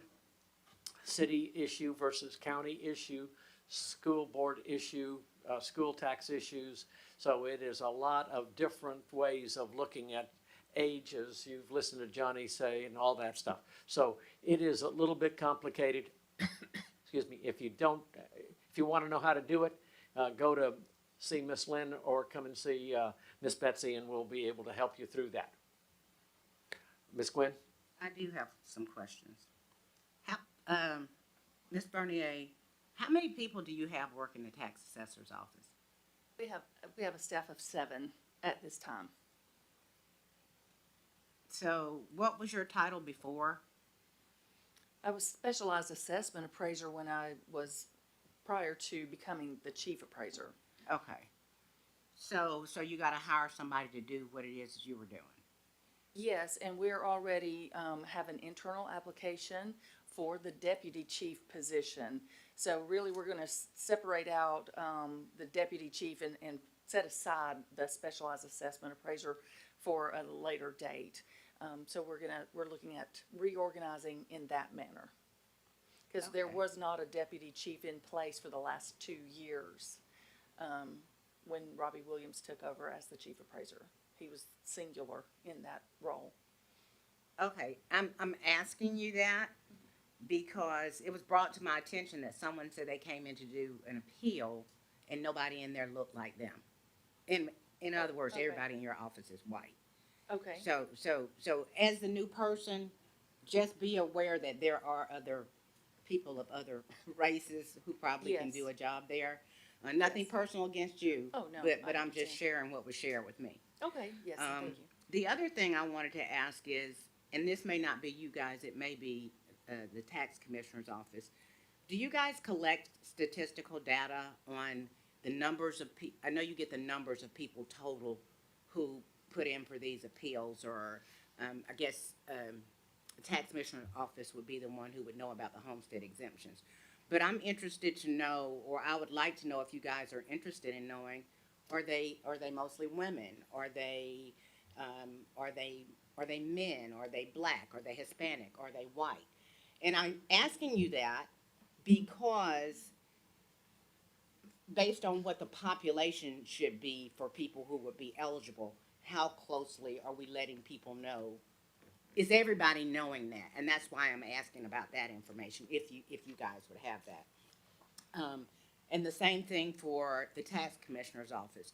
city issue versus county issue, school board issue, school tax issues. So it is a lot of different ways of looking at ages. You've listened to Johnny say and all that stuff. So it is a little bit complicated. Excuse me. If you want to know how to do it, go to see Miss Lynn or come and see Miss Betsy, and we'll be able to help you through that. Miss Gwen? I do have some questions. How, Ms. Bernier, how many people do you have working the tax assessor's office? We have a staff of 7 at this time. So what was your title before? I was specialized assessment appraiser when I was prior to becoming the chief appraiser. Okay. So you gotta hire somebody to do what it is that you were doing? Yes, and we're already, have an internal application for the deputy chief position. So really, we're gonna separate out, the deputy chief and set aside the specialized assessment appraiser for a later date. So we're looking at reorganizing in that manner. Cause there Okay. was not a deputy chief in place for the last 2 years, when Robbie Williams took over as the chief appraiser. He was singular in that role. Okay, I'm asking you that because it was brought to my attention that someone said they came in to do an appeal and nobody in there looked like them. In other words, Okay. everybody in your office is white. Okay. So as the new person, just be aware that there are other people of other races who probably can Yes. do a job there. Nothing Yes. personal against you. Oh, no, But I I'm just understand. sharing what was shared with me. Okay, yes, thank you. The other thing I wanted to ask is, and this may not be you guys, it may be the tax commissioner's office. Do you guys collect statistical data on the numbers of I know you get the numbers of people total who put in for these appeals, or I guess the tax commissioner's office would be the one who would know about the homestead exemptions. But I'm interested to know, or I would like to know if you guys are interested in knowing, are they mostly women? Are they men? Are they black? Are they Hispanic? Are they white? And I'm asking you that because based on what the population should be for people who would be eligible, how closely are we letting people know? Is everybody knowing that? And that's why I'm asking about that information, if you guys would have that. And the same thing for the tax commissioner's office.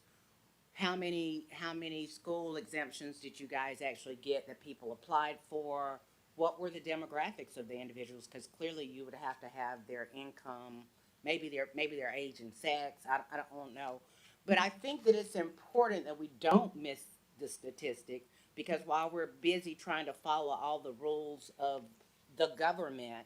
How many school exemptions did you guys actually get that people applied for? What were the demographics of the individuals? Because clearly you would have to have their income, maybe their age and sex. I don't know. But I think that it's important that we don't miss the statistic, because while we're busy trying to follow all the rules of the government,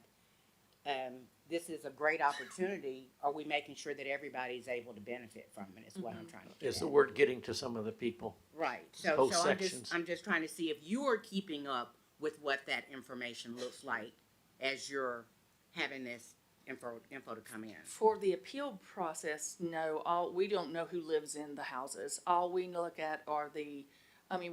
this is a great opportunity. Are we making sure that everybody's able to benefit from it, is what I'm trying to get Is the at. word getting to some of the people? Right, so Both I'm sections. I'm just trying to see if you are keeping up with what that information looks like as you're having this info to come in. For the appeal process, no, we don't know who lives in the houses. All we look at are we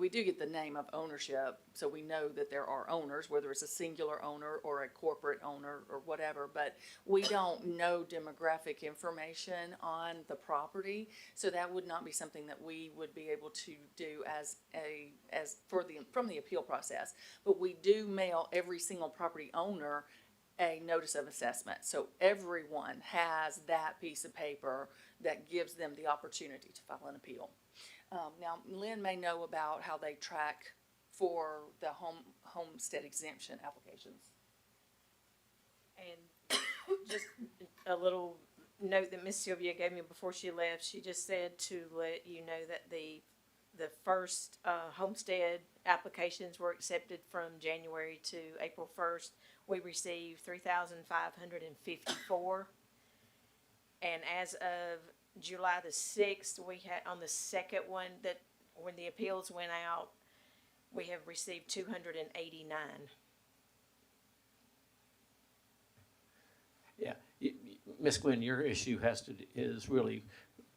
do get the name of ownership, so we know that there are owners, whether it's a singular owner or a corporate owner or whatever, but we don't know demographic information on the property, so that would not be something that we would be able to do from the appeal process. But we do mail every single property owner a notice of assessment, so everyone has that piece of paper that gives them the opportunity to file an appeal. Now, Lynn may know about how they track for the homestead exemption applications. And just a little note that Miss Sylvia gave me before she left, she just said to let you know that the first homestead applications were accepted from January to April 1st. We received 3,554. And as of July the 6th, we had, on the second one, that when the appeals went out, we have received 289. Yeah, Ms. Gwen, your issue is really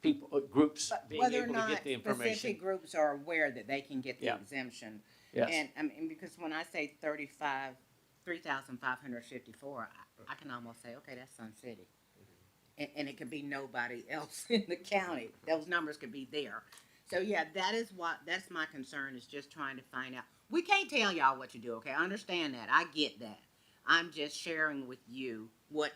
people, groups being Whether or able to not get the information. specific groups are aware that they can get the Yeah. exemption. Yes. And, I mean, because when I say 3,554, I can almost say, okay, that's Sun City. And it could be nobody else in the county. Those numbers could be there. So, yeah, that's my concern, is just trying to find out. We can't tell y'all what to do, okay? I understand that. I get that. I'm just sharing with you what,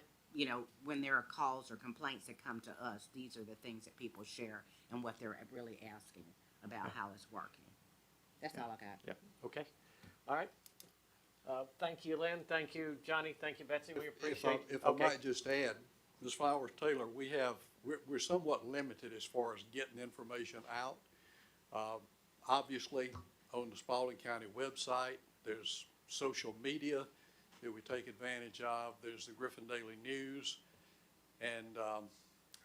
when there are calls or complaints that come to us, these are the things that people share and what they're really asking about how it's working. That's all I got. Yeah, okay, all right. Thank you, Lynn, thank you, Johnny, thank you, Betsy, we appreciate. If I might just add, Ms. Flowers Taylor, we're somewhat limited as far as getting information out. Obviously, on the Spalding County website, there's social media that we take advantage of. There's the Griffin Daily News. And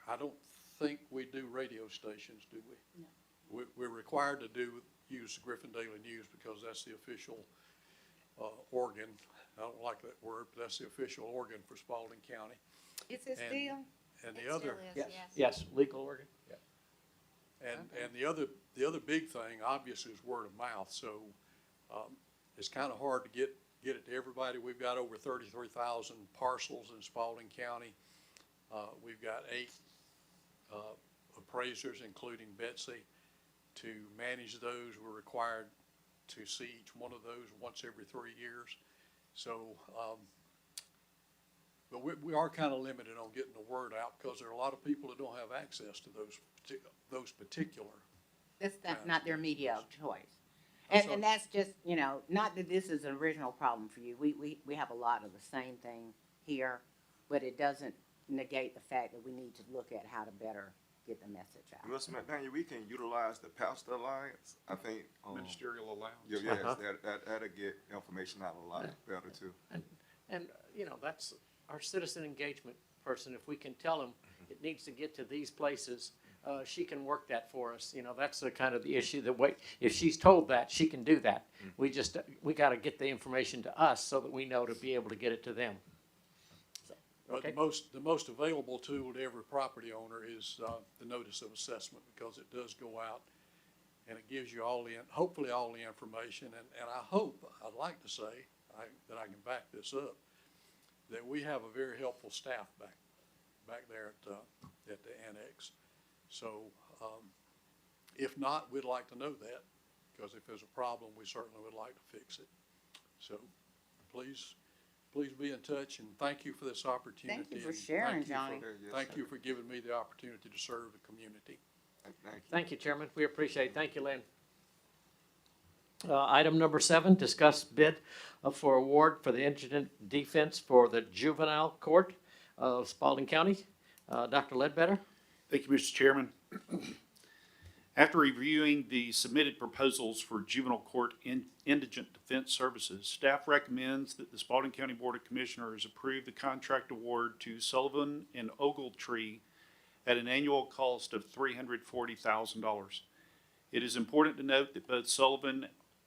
I don't think we do radio stations, do we? No. We're required to use the Griffin Daily News because that's the official organ. I don't like that word, but that's the official organ for Spalding County. Is it And- still? And It the other, still is, Yes, legal organ. Yeah. and the other big thing, obviously, is word of mouth. So it's kind of hard to get it to everybody. We've got over 33,000 parcels in Spalding County. We've got 8 appraisers, including Betsy. To manage those, we're required to see each one of those once every 3 years. So, but we are kind of limited on getting the word out because there are a lot of people that don't have access to those particular. That's Kinds not of their media of things. choice. I'm sorry. And that's just, not that this is an original problem for you. We have a lot of the same thing here, but it doesn't negate the fact that we need to look at how to better get the message out. Mr. McDaniel, we can utilize the Pastor Alliance, I think. Ministerial allowance. Yes, Uh-huh. that'll get information out a lot better too. And, that's our citizen engagement person. If we can tell them it needs to get to these places, she can work that for us. That's the kind of the issue that if she's told that, she can do that. We gotta get the information to us so that we know to be able to get it to them. But Okay. the most available tool to every property owner is the notice of assessment, because it does go out and it gives you hopefully all the information. And I'd like to say, that I can back this up, that we have a very helpful staff back there at the annex. So if not, we'd like to know that, because if there's a problem, we certainly would like to fix it. So please be in touch, and thank you for this opportunity. Thank you for and sharing, thank you Johnny. Yes, Thank sir. you for giving me the opportunity to serve the community. Thank you. Thank you, Chairman. We appreciate it. Thank you, Lynn. Item number 7, discuss bid for award for the indigent defense for the juvenile court of Spalding County. Dr. Ledbetter? Thank you, Mr. Chairman. After reviewing the submitted proposals for juvenile court indigent defense services, staff recommends that the Spalding County Board of Commissioners approve the contract award to Sullivan and Ogletree at an annual cost of $340,000. It is important to note that both Sullivan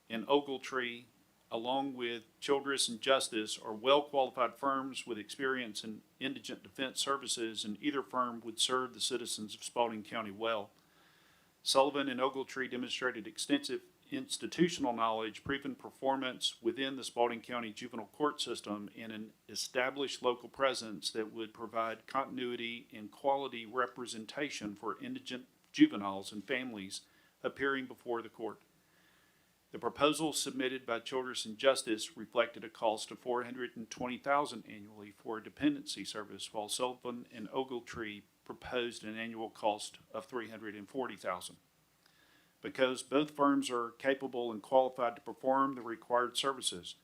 and Ogletree, along with Childress and Justice, are well-qualified firms with experience in indigent defense services, and either firm would serve the citizens of Spalding County well. Sullivan and Ogletree demonstrated extensive institutional knowledge, proven performance within the Spalding County juvenile court system, and an established local presence that would provide continuity and quality representation for indigent juveniles and families appearing before the court. The proposal submitted by Childress and Justice reflected a cost of $420,000 annually for a dependency service, while Sullivan and Ogletree proposed an annual cost of $340,000. Because both firms are capable and qualified to perform the required services,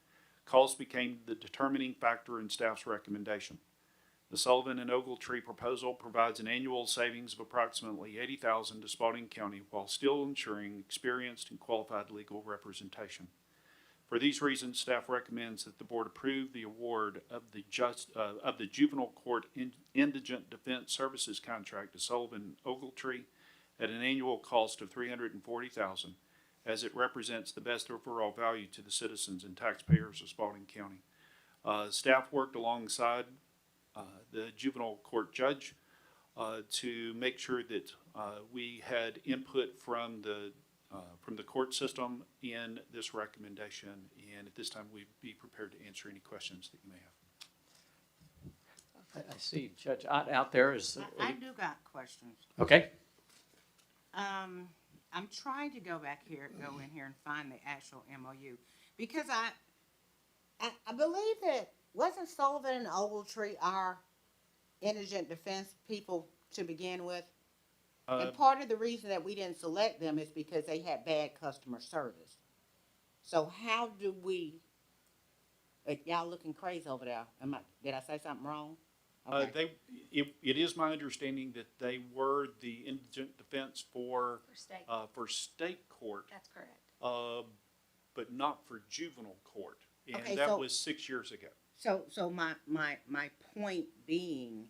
cost became the determining factor in staff's recommendation. The Sullivan and Ogletree proposal provides an annual savings of approximately $80,000 to Spalding County while still ensuring experienced and qualified legal representation. For these reasons, staff recommends that the board approve the award of the juvenile court indigent defense services contract to Sullivan and Ogletree at an annual cost of $340,000 as it represents the best overall value to the citizens and taxpayers of Spalding County. Staff worked alongside the juvenile court judge to make sure that we had input from the court system in this recommendation. And at this time, we'd be prepared to answer any questions that you may have. I see Judge Ott out there is, I do got questions. okay? I'm trying to go in here and find the actual MOU, because I believe that, wasn't Sullivan and Ogletree our indigent defense people to begin with? And part of the reason that we didn't select them is because they had bad customer service. So how do we, y'all looking crazy over there, did I say something wrong? Okay. It is my understanding that they were the indigent defense for state court, That's correct. but not for juvenile court. And Okay, that so- was 6 years ago. So my point being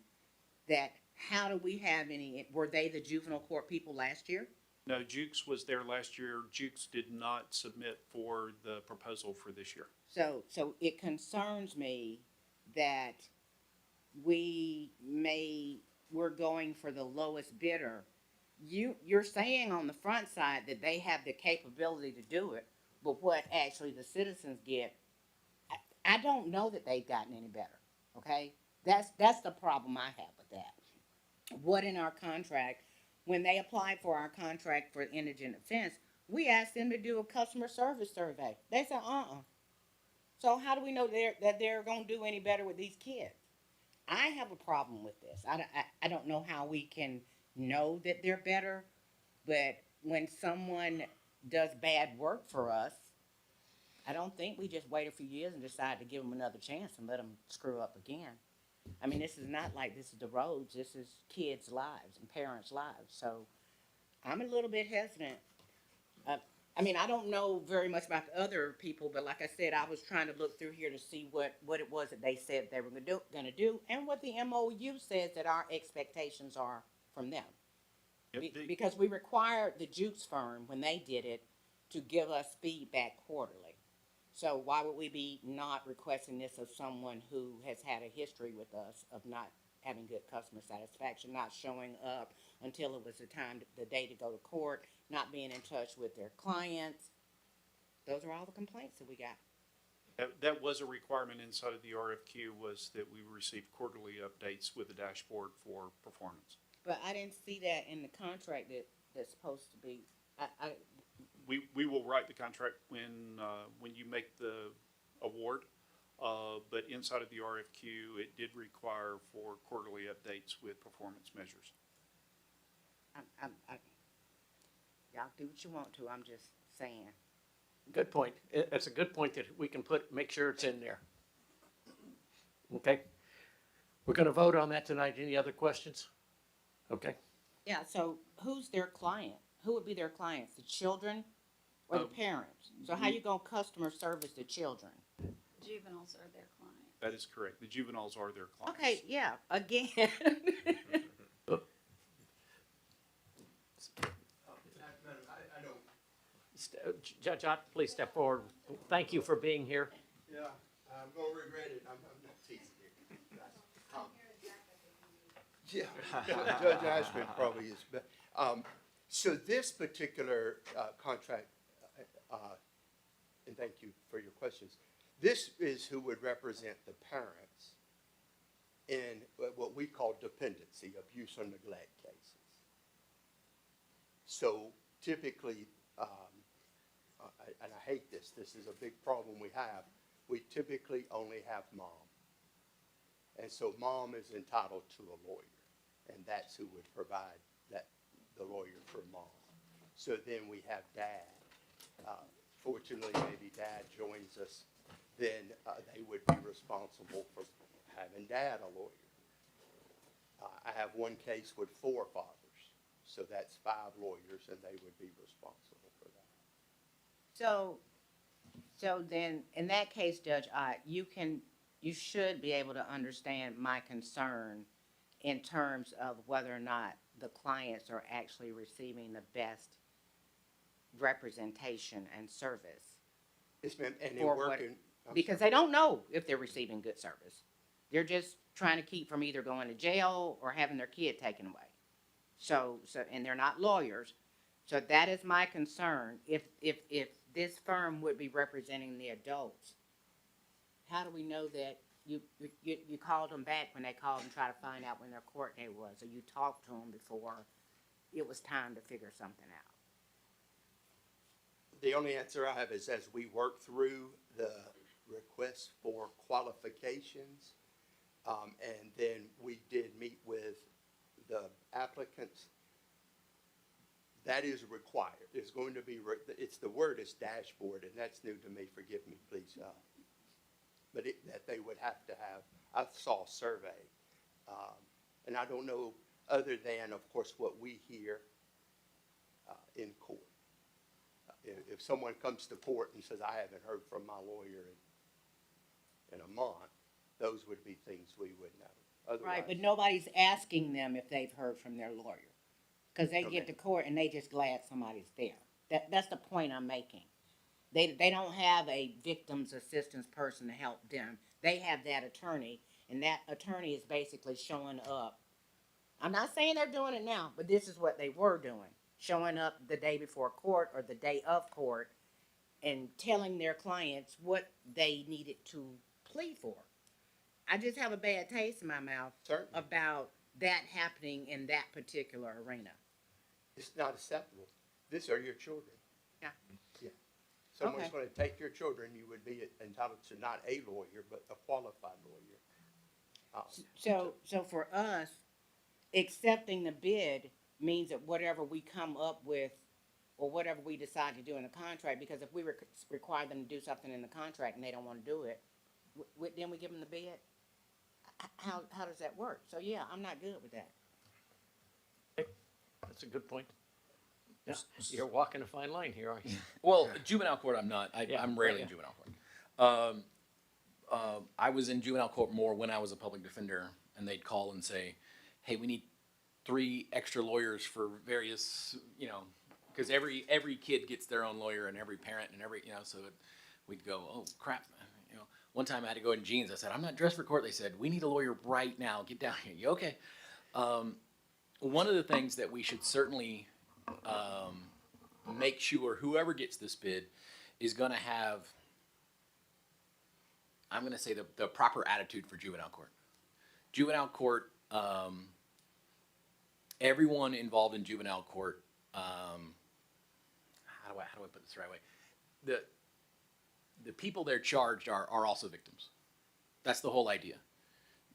that how do we have any, were they the juvenile court people last year? No, Jukes was there last year. Jukes did not submit for the proposal for this year. So it concerns me that we're going for the lowest bidder. You're saying on the front side that they have the capability to do it, but what actually the citizens get, I don't know that they've gotten any better, okay? That's the problem I have with that. What in our contract, when they applied for our contract for indigent defense, we asked them to do a customer service survey. They said, So how do we know that they're gonna do any better with these kids? I have a problem with this. I don't know how we can know that they're better, but when someone does bad work for us, I don't think we just wait a few years and decide to give them another chance and let them screw up again. I mean, this is not like this is the roads. This is kids' lives and parents' lives. So I'm a little bit hesitant. I mean, I don't know very much about the other people, but like I said, I was trying to look through here to see what it was that they said they were gonna do, and what the MOU says that our expectations are from them. Yep, Because we required the Jukes firm, when they did it, to give us feedback quarterly. So why would we be not requesting this of someone who has had a history with us of not having good customer satisfaction, not showing up until it was the day to go to court, not being in touch with their clients? Those are all the complaints that we got. That was a requirement inside of the RFQ, was that we receive quarterly updates with a dashboard for performance. But I didn't see that in the contract that's supposed to be, We will write the contract when you make the award, but inside of the RFQ, it did require for quarterly updates with performance measures. y'all do what you want to, I'm just saying. Good point. It's a good point that we can make sure it's in there. Okay? We're gonna vote on that tonight. Any other questions? Okay. Yeah, so who's their client? Who would be their clients? The children or the parents? So how you gonna customer service the children? Juveniles are their client. That is correct. The juveniles are their clients. Okay, yeah, again. Judge Ott, please step forward. Thank you for being here. Yeah, I'm gonna regret it. I'm not teasing you. Yeah, Judge Ashman probably is, but, so this particular, contract, and thank you for your questions. This is who would represent the parents in what we call dependency, abuse or neglect cases. So typically, and I hate this is a big problem we have, we typically only have mom. And so mom is entitled to a lawyer, and that's who would provide the lawyer for mom. So then we have dad. Fortunately, maybe dad joins us, then they would be responsible for having dad a lawyer. I have one case with 4 fathers, so that's 5 lawyers, and they would be responsible for that. So then, in that case, Judge Ott, you should be able to understand my concern in terms of whether or not the clients are actually receiving the best representation and service. It's been, and they're For what- working. I'm Because sorry. they don't know if they're receiving good service. They're just trying to keep from either going to jail or having their kid taken away. So, and they're not lawyers. So that is my concern. If this firm would be representing the adults, how do we know that you called them back when they called and tried to find out when their court date was, or you talked to them before it was time to figure something out? The only answer I have is as we work through the requests for qualifications, and then we did meet with the applicants, that is required. It's going to be, it's, the word is dashboard, and that's new to me, forgive me, please. But that they would have to have, I saw a survey, and I don't know, other than, of course, what we hear in court. If someone comes to court and says, I haven't heard from my lawyer in a month, those would be things we would know. Right, but Otherwise, nobody's asking them if they've heard from their lawyer. Cause they Okay. get to court and they just glad somebody's there. That's the point I'm making. They don't have a victim's assistance person to help them. They have that attorney, and that attorney is basically showing up. I'm not saying they're doing it now, but this is what they were doing. Showing up the day before court or the day of court and telling their clients what they needed to plead for. I just have a bad taste in my mouth certainly, about that happening in that particular arena. it's not acceptable. These are your children. Yeah. Yeah. Someone's Okay. gonna take your children, you would be entitled to not a lawyer, but a qualified lawyer. So for us, accepting the bid means that whatever we come up with or whatever we decide to do in the contract, because if we require them to do something in the contract and they don't wanna do it, then we give them the bid? How does that work? So yeah, I'm not good with that. That's a good point. Yeah, you're walking a fine line here, aren't you? Well, juvenile court, I'm not. Yeah, I'm rarely yeah. in juvenile court. I was in juvenile court more when I was a public defender, and they'd call and say, "Hey, we need 3 extra lawyers for various, because every kid gets their own lawyer, and every parent, and so we'd go, oh crap, One time I had to go in jeans. I said, I'm not dressed for court. They said, we need a lawyer right now. Get down here. You okay? One of the things that we should certainly make sure whoever gets this bid is going to have, I'm going to say the proper attitude for juvenile court. Juvenile court, everyone involved in juvenile court, how do I put this the right way? The people they're charged are also victims. That's the whole idea.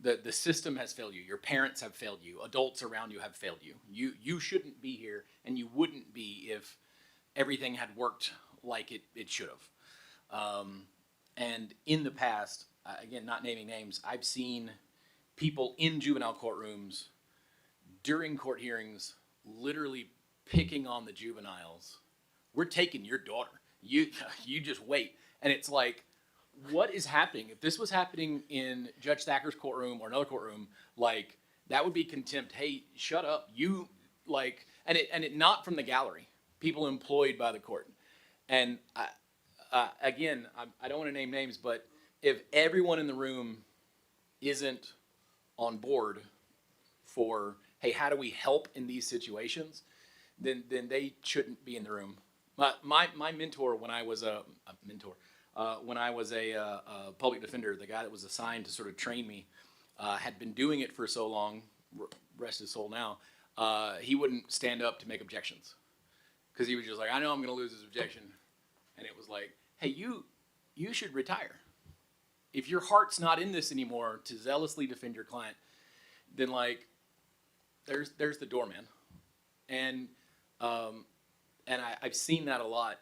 The system has failed you. Your parents have failed you. Adults around you have failed you. You shouldn't be here, and you wouldn't be if everything had worked like it should have. And in the past, again, not naming names, I've seen people in juvenile courtrooms during court hearings literally picking on the juveniles. We're taking your daughter. You just wait. And it's like, what is happening? If this was happening in Judge Thacker's courtroom or another courtroom, like, that would be contempt. Hey, shut up. And it not from the gallery. People employed by the court. And again, I don't want to name names, but if everyone in the room isn't on board for, hey, how do we help in these situations, then they shouldn't be in the room. My mentor when I was a public defender, the guy that was assigned to sort of train me, had been doing it for so long, rest his soul now, he wouldn't stand up to make objections. Because he was just like, I know I'm going to lose this objection. And it was like, hey, you should retire. If your heart's not in this anymore to zealously defend your client, then there's the door, man. And I've seen that a lot,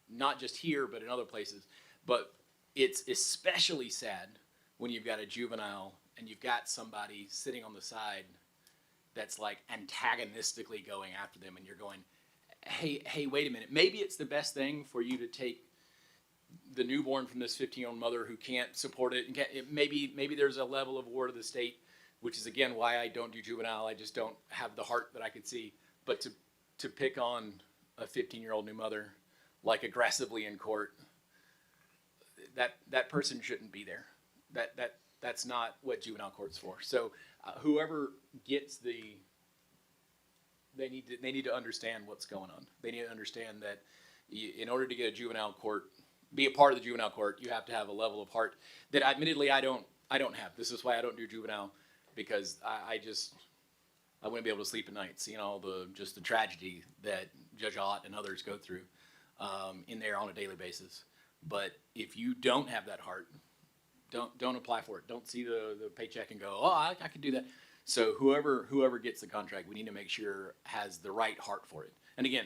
not just here, but in other places. But it's especially sad when you've got a juvenile and you've got somebody sitting on the side that's antagonistically going after them, and you're going, hey, wait a minute. Maybe it's the best thing for you to take the newborn from this 15-year-old mother who can't support it. And maybe there's a level of award of the state, which is, again, why I don't do juvenile. I just don't have the heart that I could see. But to pick on a 15-year-old new mother, like aggressively in court, that person shouldn't be there. That's not what juvenile court's for. So whoever gets they need to understand what's going on. They need to understand that in order to get a juvenile court, be a part of the juvenile court, you have to have a level of heart that admittedly I don't have. This is why I don't do juvenile, because I wouldn't be able to sleep at night seeing all the tragedy that Judge Ott and others go through in there on a daily basis. But if you don't have that heart, don't apply for it. Don't see the paycheck and go, oh, I could do that. So whoever gets the contract, we need to make sure has the right heart for it. And again,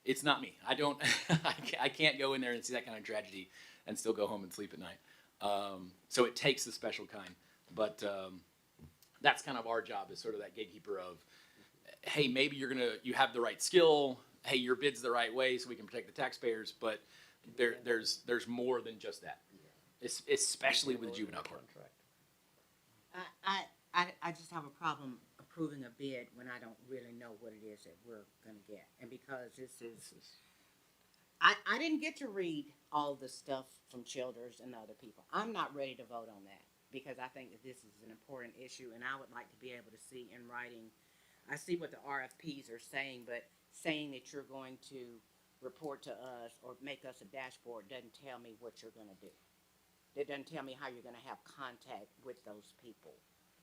it's not me. I can't go in there and see that kind of tragedy and still go home and sleep at night. So it takes the special kind. But that's kind of our job, is sort of that gatekeeper of, hey, maybe you have the right skill. Hey, your bid's the right way so we can protect the taxpayers. But there's more than just that, especially with juvenile court. I just have a problem approving a bid when I don't really know what it is that we're gonna get. And because I didn't get to read all the stuff from Childers and other people. I'm not ready to vote on that, because I think that this is an important issue, and I would like to be able to see in writing. I see what the RFPs are saying, but saying that you're going to report to us or make us a dashboard doesn't tell me what you're gonna do. It doesn't tell me how you're gonna have contact with those people.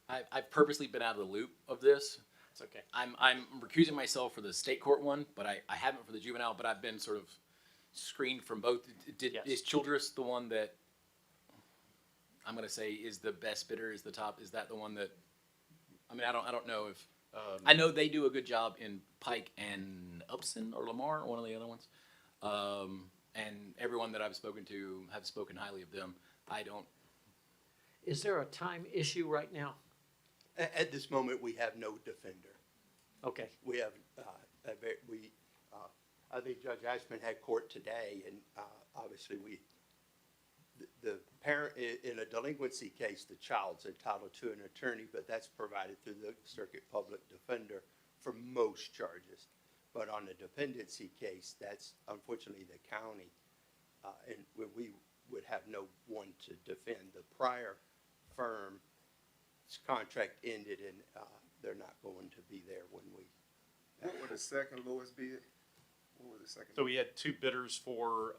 I've purposely been out of the loop of this. It's okay. I'm recusing myself for the state court one, but I haven't for the juvenile. But I've been sort of screened from both. Yes. Is Childress the one that I'm going to say is the best bidder? Is the top? Is that the one that? I mean, I don't know if I know they do a good job in Pike and Upson or Lamar, or one of the other ones. And everyone that I've spoken to have spoken highly of them. I don't. Is there a time issue right now? At this moment, we have no defender. Okay. We have, I think Judge Ashman had court today, and obviously the parent, in a delinquency case, the child's entitled to an attorney, but that's provided through the Circuit Public Defender for most charges. But on a dependency case, that's unfortunately the county, and we would have no one to defend. The prior firm's contract ended, and they're not going to be there when we. What was the second lowest bid? What was the second? So we had two bidders for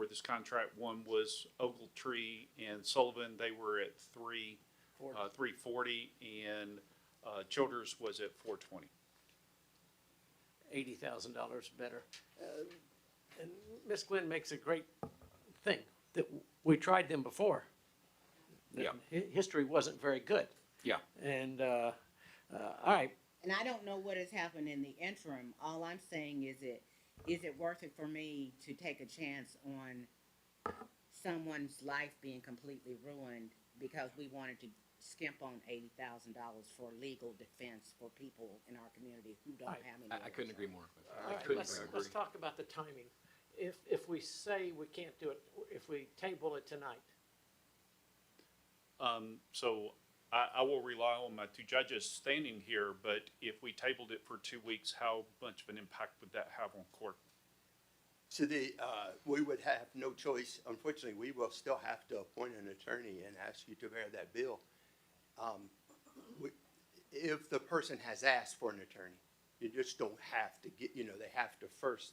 this contract. One was Ogletree and Sullivan. They were at $340, and Childers was at $420. $80,000 better. And Ms. Glenn makes a great thing, that we tried them before. Yeah. History wasn't very good. Yeah. And, all right. And I don't know what has happened in the interim. All I'm saying is it worth it for me to take a chance on someone's life being completely ruined because we wanted to skimp on $80,000 for legal defense for people in our community who don't have any lawyers? I couldn't agree more. All right, let's talk about the timing. If we say we can't do it, if we table it tonight, So I will rely on my two judges standing here, but if we tabled it for 2 weeks, how much of an impact would that have on court? So we would have no choice. Unfortunately, we will still have to appoint an attorney and ask you to bear that bill. If the person has asked for an attorney, you just don't have to get, they have to first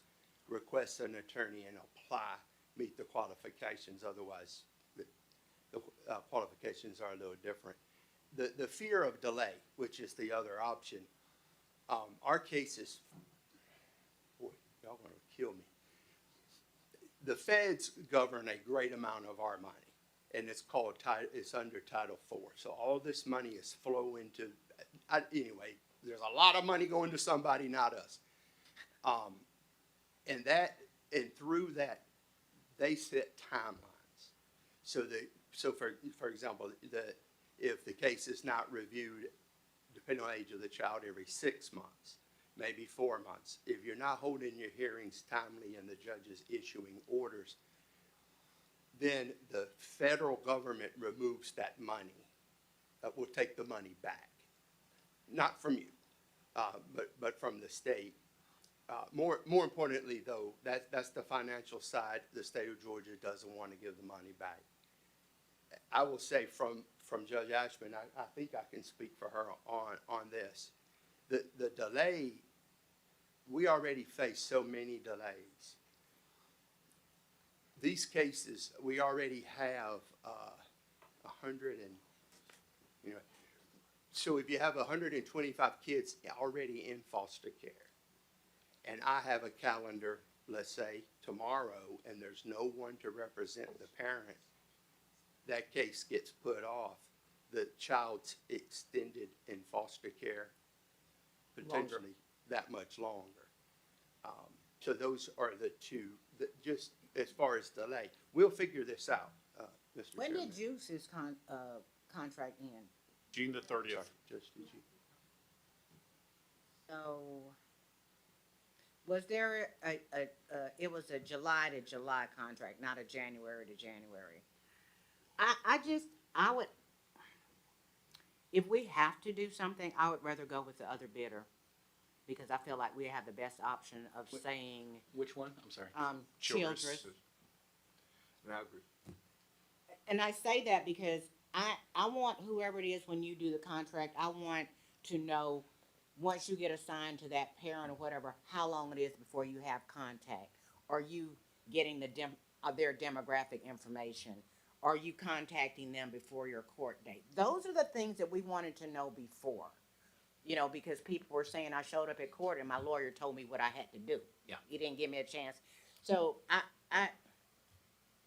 request an attorney and apply, meet the qualifications. Otherwise, the qualifications are a little different. The fear of delay, which is the other option, our case is, boy, y'all gonna kill me. The feds govern a great amount of our money, and it's under Title IV. So all this money is flowing to, anyway, there's a lot of money going to somebody, not us. And through that, they set timelines. So for example, if the case is not reviewed, depending on the age of the child, every 6 months, maybe 4 months. If you're not holding your hearings timely and the judge is issuing orders, then the federal government removes that money. Will take the money back, not from you, but from the state. More importantly, though, that's the financial side. The state of Georgia doesn't want to give the money back. I will say from Judge Ashman, I think I can speak for her on this. The delay, we already face so many delays. These cases, we already have 100 and, you know, so if you have 125 kids already in foster care, and I have a calendar, let's say, tomorrow, and there's no one to represent the parent, that case gets put off. The child's extended in foster care potentially that much longer. So those are the two, just as far as delay. We'll figure this out, Mr. When Chairman. did Juice's contract end? June the 30th. Just did you? So, was there it was a July to July contract, not a January to January? I would, if we have to do something, I would rather go with the other bidder, because I feel like we have the best option of saying, Which one? I'm sorry. Childress. And I agree. And I say that because I want whoever it is, when you do the contract, I want to know, once you get assigned to that parent or whatever, how long it is before you have contact. Are you getting their demographic information? Are you contacting them before your court date? Those are the things that we wanted to know before. You know, because people were saying I showed up at court and my lawyer told me what I had to do. Yeah. He didn't give me a chance. So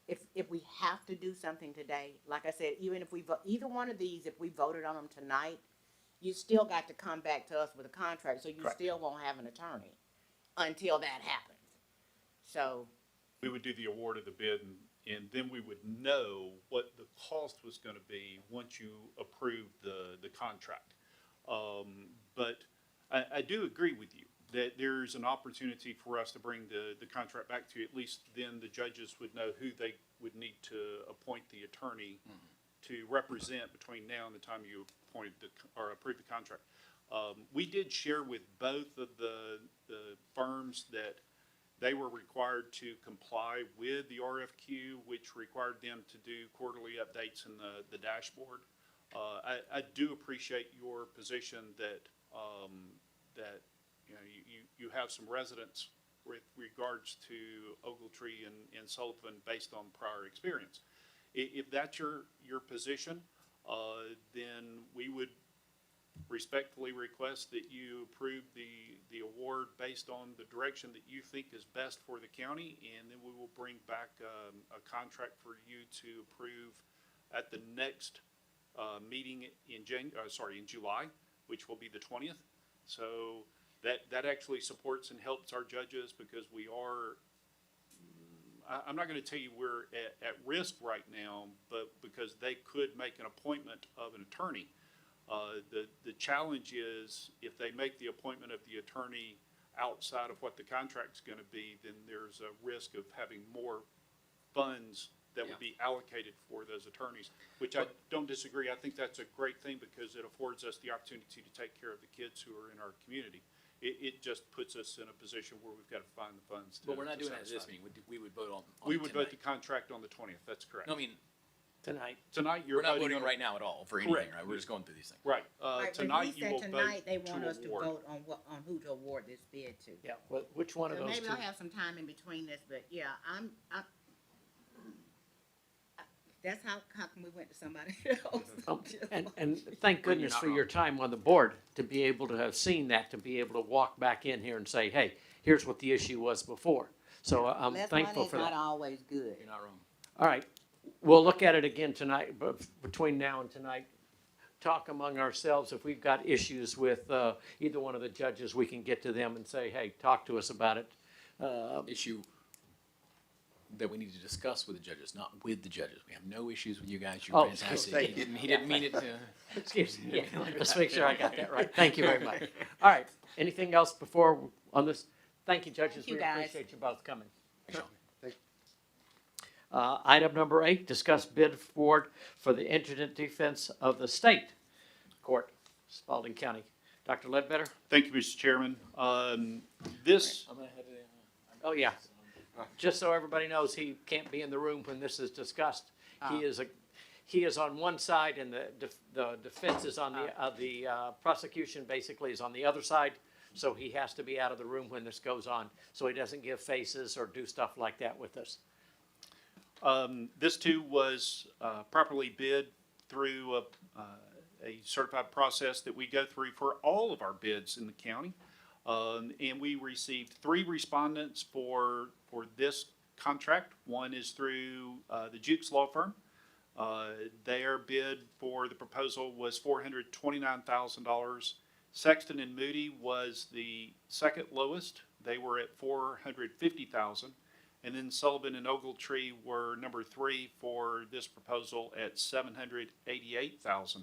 if we have to do something today, like I said, even if either one of these, if we voted on them tonight, you still got to come back to us with a contract, so you Correct. still won't have an attorney until that happens. So, We would do the award of the bid, and then we would know what the cost was gonna be once you approved the contract. But I do agree with you that there's an opportunity for us to bring the contract back to you. At least then the judges would know who they would need to appoint the attorney to represent between now and the time you appointed or approved the contract. We did share with both of the firms that they were required to comply with the RFQ, which required them to do quarterly updates in the dashboard. I do appreciate your position that you know, you have some residents with regards to Ogletree and Sullivan based on prior experience. If that's your position, then we would respectfully request that you approve the award based on the direction that you think is best for the county, and then we will bring back a contract for you to approve at the next meeting in July, which will be the 20th. So that actually supports and helps our judges, because we are, I'm not gonna tell you we're at risk right now, but because they could make an appointment of an attorney. The challenge is, if they make the appointment of the attorney outside of what the contract's gonna be, then there's a risk of having more funds that would be allocated for those attorneys, which I don't disagree. I think that's a great thing, because it affords us the opportunity to take care of the kids who are in our community. It just puts us in a position where we've got to find the funds to. But we're not to doing that at this satisfy. meeting. We would vote on We it would vote the tonight. contract on the 20th. That's correct. No, I mean, Tonight. Tonight, you're we're not voting voting on right now at all for anything, Correct. right? We're just going through these things. Right. right, but Tonight he you will said vote tonight they want us to award. vote on who to award this bid to. Yeah, well, which one of So those maybe two? I'll have some time in between this, but yeah, that's how come we went to somebody else. And thank goodness not for your time on the board, to be able to have seen that, to be able to walk back in here and say, hey, here's what the issue was before. So I'm Less thankful money for is not that. always good. You're not wrong. All right, we'll look at it again tonight, but between now and tonight, talk among ourselves. If we've got issues with either one of the judges, we can get to them and say, hey, talk to us about it. Issue that we need to discuss with the judges, not with the judges. We have no issues with you guys. You're Oh, fantastic. thank He didn't mean it to. Excuse me, let's make sure I got that right. Thank you very much. All right, anything else before on this? Thank you, judges. Thank you, We guys. appreciate you both coming. Sure. Item number 8, discuss bid award for the indigent defense of the state court, Spalding County. Dr. Ledbetter? Thank you, Mr. Chairman. This, Oh, yeah. Just so everybody knows, he can't be in the room when this is discussed. He is on one side and the defense is on the prosecution basically is on the other side. So he has to be out of the room when this goes on, so he doesn't give faces or do stuff like that with us. this too was properly bid through a certified process that we go through for all of our bids in the county. And we received 3 respondents for this contract. One is through the Jukes Law Firm. Their bid for the proposal was $429,000. Sexton and Moody was the second lowest. They were at $450,000. And then Sullivan and Ogletree were number 3 for this proposal at $788,000.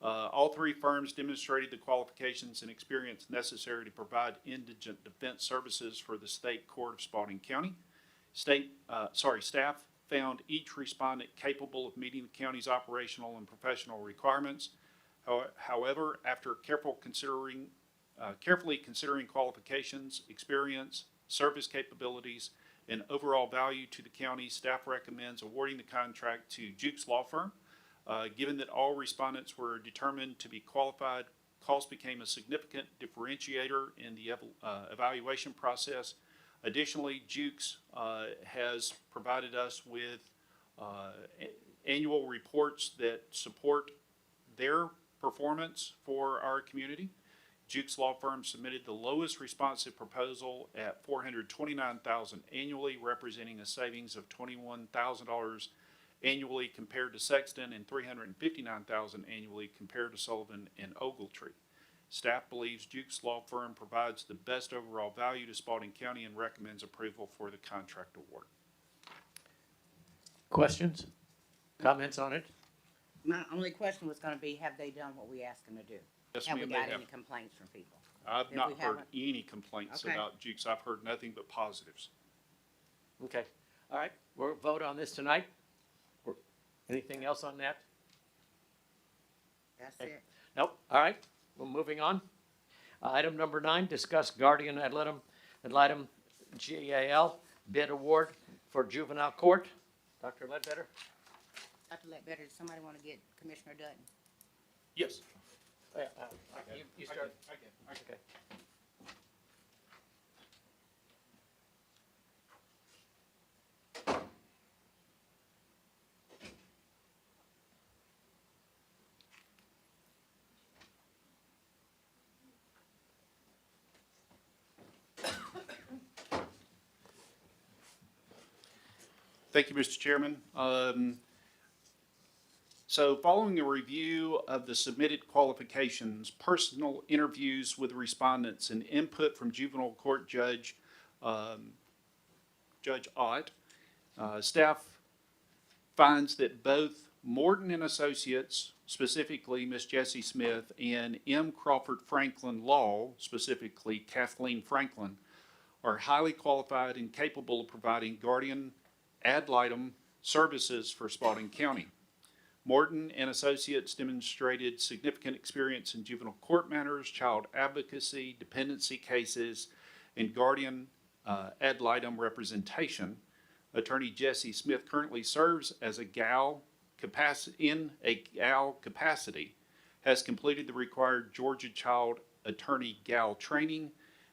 All 3 firms demonstrated the qualifications and experience necessary to provide indigent defense services for the State Court of Spalding County. Staff found each respondent capable of meeting the county's operational and professional requirements. However, after carefully considering qualifications, experience, service capabilities, and overall value to the county, staff recommends awarding the contract to Jukes Law Firm. Given that all respondents were determined to be qualified, cost became a significant differentiator in the evaluation process. Additionally, Jukes has provided us with annual reports that support their performance for our community. Jukes Law Firm submitted the lowest responsive proposal at $429,000 annually, representing a savings of $21,000 annually compared to Sexton and $359,000 annually compared to Sullivan and Ogletree. Staff believes Jukes Law Firm provides the best overall value to Spalding County and recommends approval for the contract award. Questions? Comments on it? My only question was gonna be, have they done what we asked them to do? Yes, Have we ma'am, they got have. any complaints from people? I've If not we heard haven't- any complaints Okay. about Jukes. I've heard nothing but positives. Okay. All right, we'll vote on this tonight. Anything else on that? That's Okay. it. Nope. All right, we're moving on. Item number 9, discuss guardian ad litem GAL bid award for juvenile court. Dr. Ledbetter? Dr. Ledbetter, does somebody wanna get Commissioner Dutton? Yes. You start. Okay. Thank you, Mr. Chairman. So following a review of the submitted qualifications, personal interviews with respondents, and input from juvenile court Judge Ott, staff finds that both Morton and Associates, specifically Ms. Jessie Smith, and M. Crawford Franklin Law, specifically Kathleen Franklin, are highly qualified and capable of providing guardian ad litem services for Spalding County. Morton and Associates demonstrated significant experience in juvenile court matters, child advocacy, dependency cases, and guardian ad litem representation. Attorney Jessie Smith currently serves as a GAL capacity, has completed the required Georgia Child Attorney GAL training,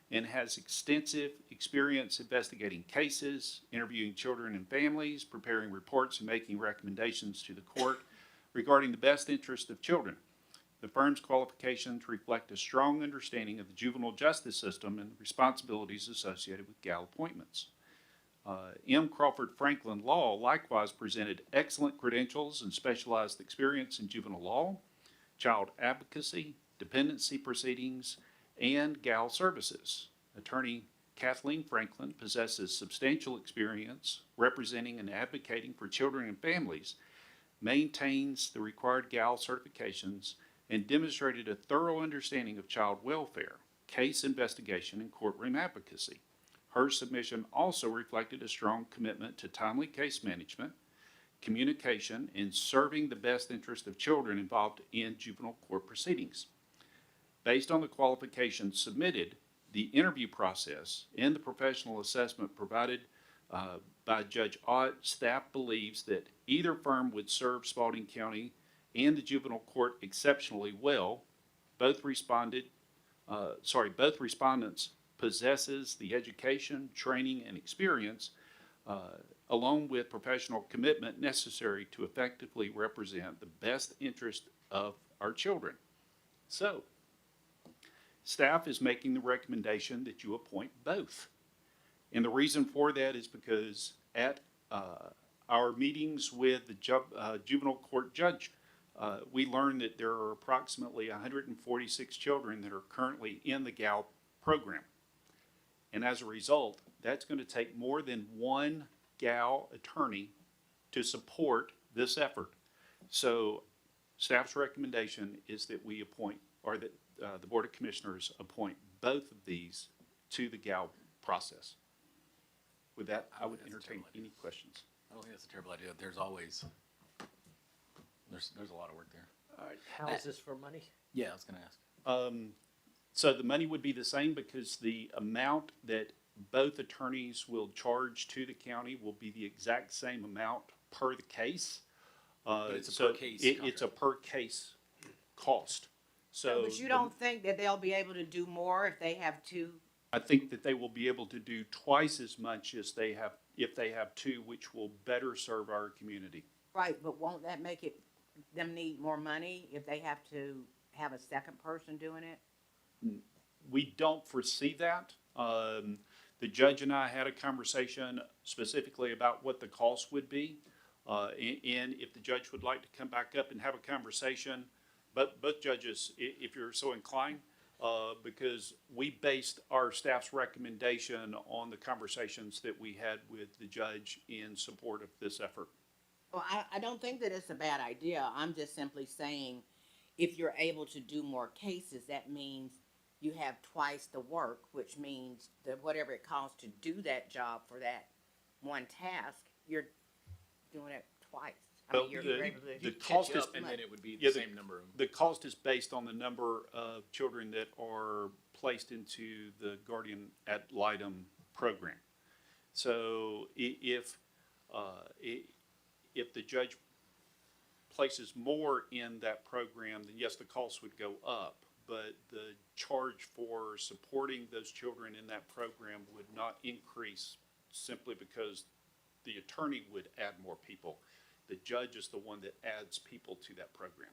and has extensive experience investigating cases, interviewing children and families, preparing reports, and making recommendations to the court regarding the best interest of children. The firm's qualifications reflect a strong understanding of the juvenile justice system and the responsibilities associated with GAL appointments. M. Crawford Franklin Law likewise presented excellent credentials and specialized experience in juvenile law, child advocacy, dependency proceedings, and GAL services. Attorney Kathleen Franklin possesses substantial experience representing and advocating for children and families, maintains the required GAL certifications, and demonstrated a thorough understanding of child welfare, case investigation, and courtroom advocacy. Her submission also reflected a strong commitment to timely case management, communication, and serving the best interest of children involved in juvenile court proceedings. Based on the qualifications submitted, the interview process, and the professional assessment provided by Judge Ott, staff believes that either firm would serve Spalding County and the juvenile court exceptionally well. Both respondents possesses the education, training, and experience, along with professional commitment necessary to effectively represent the best interest of our children. So, staff is making the recommendation that you appoint both. And the reason for that is because at our meetings with the juvenile court judge, we learned that there are approximately 146 children that are currently in the GAL program. And as a result, that's going to take more than one GAL attorney to support this effort. So staff's recommendation is that we appoint, or that the Board of Commissioners appoint both of these to the GAL process. With that, I would entertain any questions. I don't think that's a terrible idea. There's always, there's a lot of work there. All right, how is this for money? Yeah, I was gonna ask. So the money would be the same because the amount that both attorneys will charge to the county will be the exact same amount per the case. But it's a So per case it's a per case cost. So But you don't think that they'll be able to do more if they have two? I think that they will be able to do twice as much as they have, if they have two, which will better serve our community. Right, but won't that make them need more money if they have to have a second person doing it? We don't foresee that. The judge and I had a conversation specifically about what the cost would be. And if the judge would like to come back up and have a conversation, but both judges, if you're so inclined, because we based our staff's recommendation on the conversations that we had with the judge in support of this effort. Well, I don't think that it's a bad idea. I'm just simply saying, if you're able to do more cases, that means you have twice the work, which means that whatever it costs to do that job for that one task, you're doing it twice. I mean, Well, you're the- able to. the cost is, And then it would be Yeah, the same number of. the cost is based on the number of children that are placed into the guardian ad litem program. So if the judge places more in that program, then yes, the cost would go up. But the charge for supporting those children in that program would not increase simply because the attorney would add more people. The judge is the one that adds people to that program.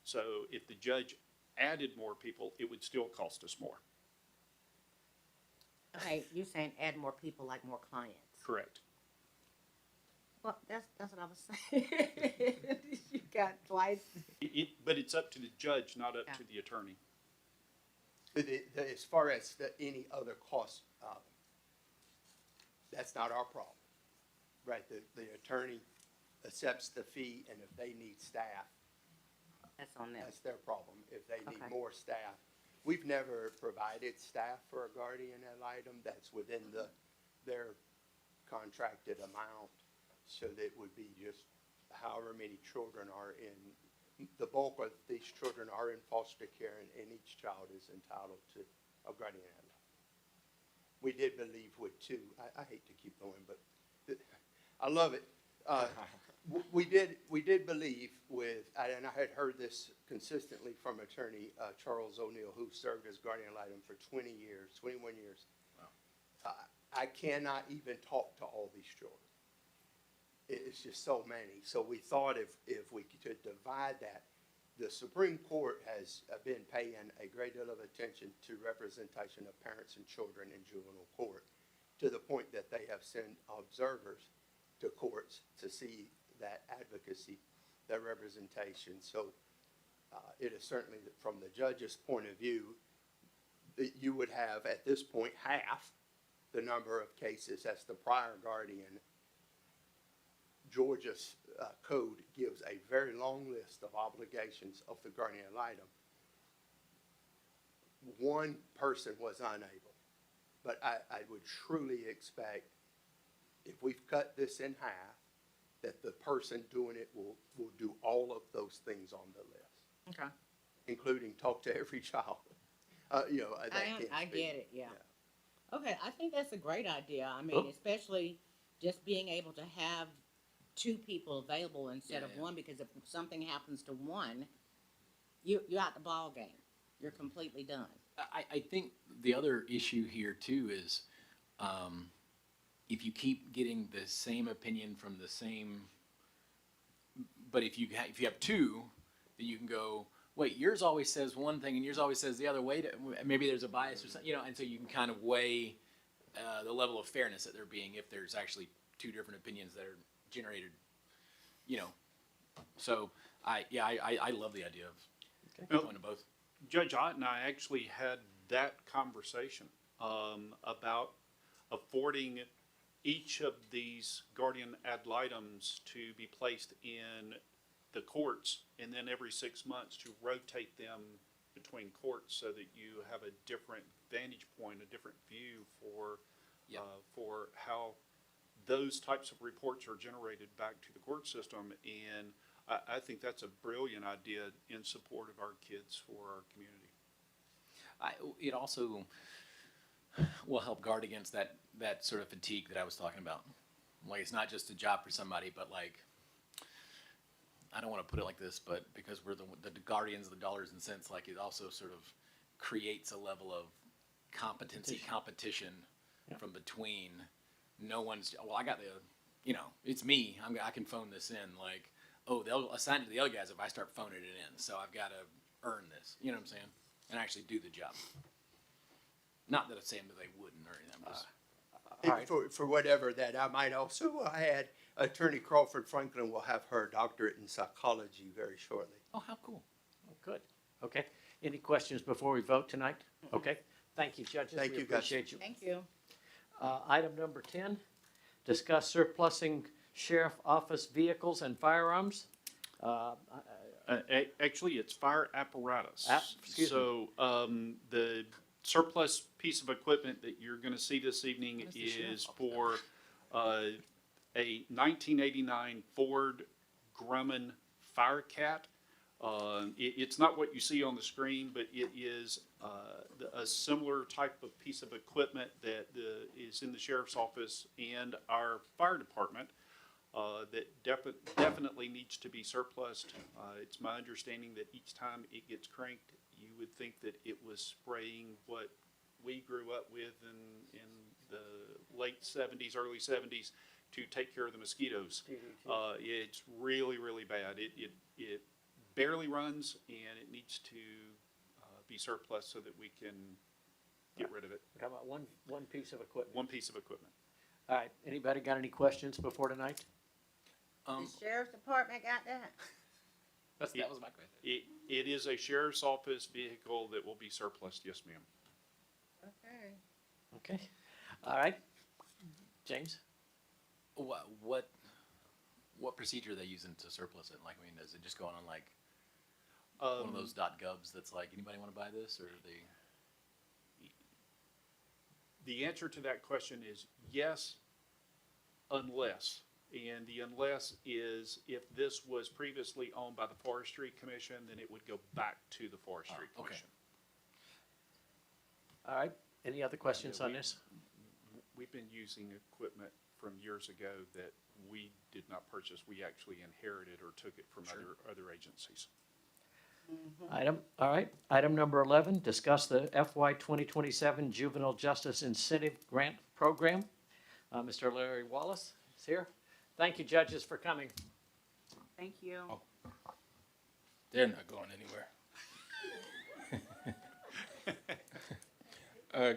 So if the judge added more people, it would still cost us more. Okay, you're saying add more people, like more clients. Correct. Well, that's what I was saying. You got twice. But it's up to the judge, not up Yeah. to the attorney. As far as any other costs, that's not our problem, right? The attorney accepts the fee, and if they need staff, That's on them. that's their problem. If they need Okay. more staff, we've never provided staff for a guardian ad litem. That's within their contracted amount. So that would be just however many children are in, the bulk of these children are in foster care, and each child is entitled to a guardian ad litem. We did believe with two, I hate to keep going, but I love it. We did believe with, and I had heard this consistently from attorney Charles O'Neill, who served as guardian ad litem for 21 years. Wow. I cannot even talk to all these children. It's just so many. So we thought if we could divide that, the Supreme Court has been paying a great deal of attention to representation of parents and children in juvenile court, to the point that they have sent observers to courts to see that advocacy, that representation. So it is certainly, from the judge's point of view, that you would have at this point half the number of cases as the prior guardian. Georgia's code gives a very long list of obligations of the guardian ad litem. One person was unable, but I would truly expect, if we've cut this in half, that the person doing it will do all of those things on the list. Okay. including talk to every child. That can't I be. get it, yeah. Okay, I think that's a great idea. I mean, Oh. especially just being able to have two people available instead of Yeah. one, because if something happens to one, you're out the ball game. You're completely done. I think the other issue here too is, if you keep getting the same opinion from the same, but if you have two, then you can go, wait, yours always says one thing and yours always says the other way. Maybe there's a bias or something, and so you can kind of weigh the level of fairness that there being if there's actually two different opinions that are generated, So I love the idea of Well, going to both. Judge Ott and I actually had that conversation about affording each of these guardian ad litems to be placed in the courts, and then every 6 months to rotate them between courts so that you have a different vantage point, a different view for how those types of reports are generated back to the court system. And I think that's a brilliant idea in support of our kids for our community. It also will help guard against that sort of fatigue that I was talking about. Like, it's not just a job for somebody, but like, I don't want to put it like this, but because we're the guardians of the dollars and cents, like, it also sort of creates a level of competition from between. No one's, well, I got it's me. I can phone this in. Like, oh, they'll assign it to the other guys if I start phoning it in. So I've got to earn this. You know what I'm saying? And actually do the job. Not that I'm saying that they wouldn't or anything. I'm just, For whatever that, I might also add, Attorney Crawford Franklin will have her doctorate in psychology very shortly. oh, how cool. Oh, good. Okay. Any questions before we vote tonight? Okay. Thank you, judges. Thank We you, guys. appreciate you. Thank you. Item number 10, discuss surplusing sheriff office vehicles and firearms. Actually, it's fire apparatus. Excuse me. So the surplus piece of equipment that you're going to see this evening What is the sheriff's is office for a 1989 Ford Grumman Firecat. It's not what you see on the screen, but it is a similar type of piece of equipment that is in the sheriff's office and our fire department that definitely needs to be surplused. It's my understanding that each time it gets cranked, you would think that it was spraying what we grew up with in the late 70s, early 70s to take care of the mosquitoes. It's really, really bad. It barely runs, and it needs to be surplus so that we can get rid of it. How about one piece of equipment? One piece of equipment. All right. Anybody got any questions before tonight? The sheriff's department got that? That was my question. It is a sheriff's office vehicle that will be surplus, yes, ma'am. Okay. Okay. All right. James? What procedure are they using to surplus it? Like, I mean, is it just going on like one of those .gubs that's like, anybody want to buy this, or are they? The answer to that question is yes, unless. And the unless is if this was previously owned by the Forestry Commission, then it would go back to the Forestry okay. Commission. All right. Any other questions on this? We've been using equipment from years ago that we did not purchase. We actually inherited or took it from other agencies. All right. Item number 11, discuss the FY 2027 Juvenile Justice Incentive Grant Program. Mr. Larry Wallace is here. Thank you, judges, for coming. Thank you. They're not going anywhere.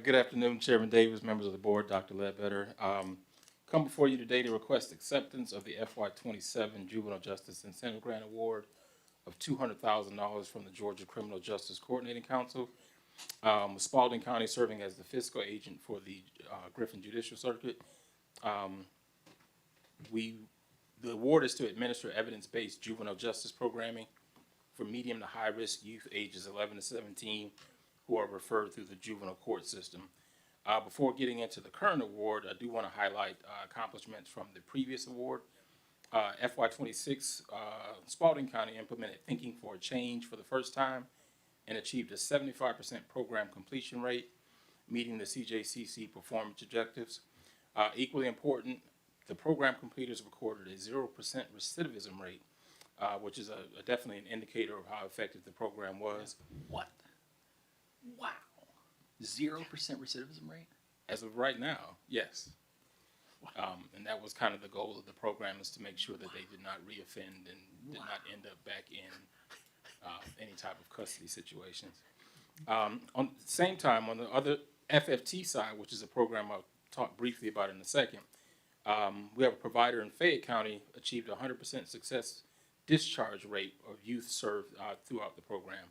Good afternoon, Chairman Davis, members of the board, Dr. Ledbetter. Come before you today to request acceptance of the FY 27 Juvenile Justice Incentive Grant Award of $200,000 from the Georgia Criminal Justice Coordinating Council. With Spalding County serving as the fiscal agent for the Griffin Judicial Circuit. The award is to administer evidence-based juvenile justice programming for medium to high-risk youth ages 11 to 17 who are referred through the juvenile court system. Before getting into the current award, I do want to highlight accomplishments from the previous award. FY 26, Spalding County implemented Thinking for a Change for the first time and achieved a 75% program completion rate, meeting the CJCC performance objectives. Equally important, the program completers recorded a 0% recidivism rate, which is definitely an indicator of how effective the program was. What? Wow. 0% recidivism rate? As of right now, yes. And that was kind of the goal of the program, is to make sure that they did not reoffend and did not end up back in any type of custody situations. On the same time, on the other FFT side, which is a program I'll talk briefly about in a second, we have a provider in Fayette County achieved a 100% success discharge rate of youth served throughout the program.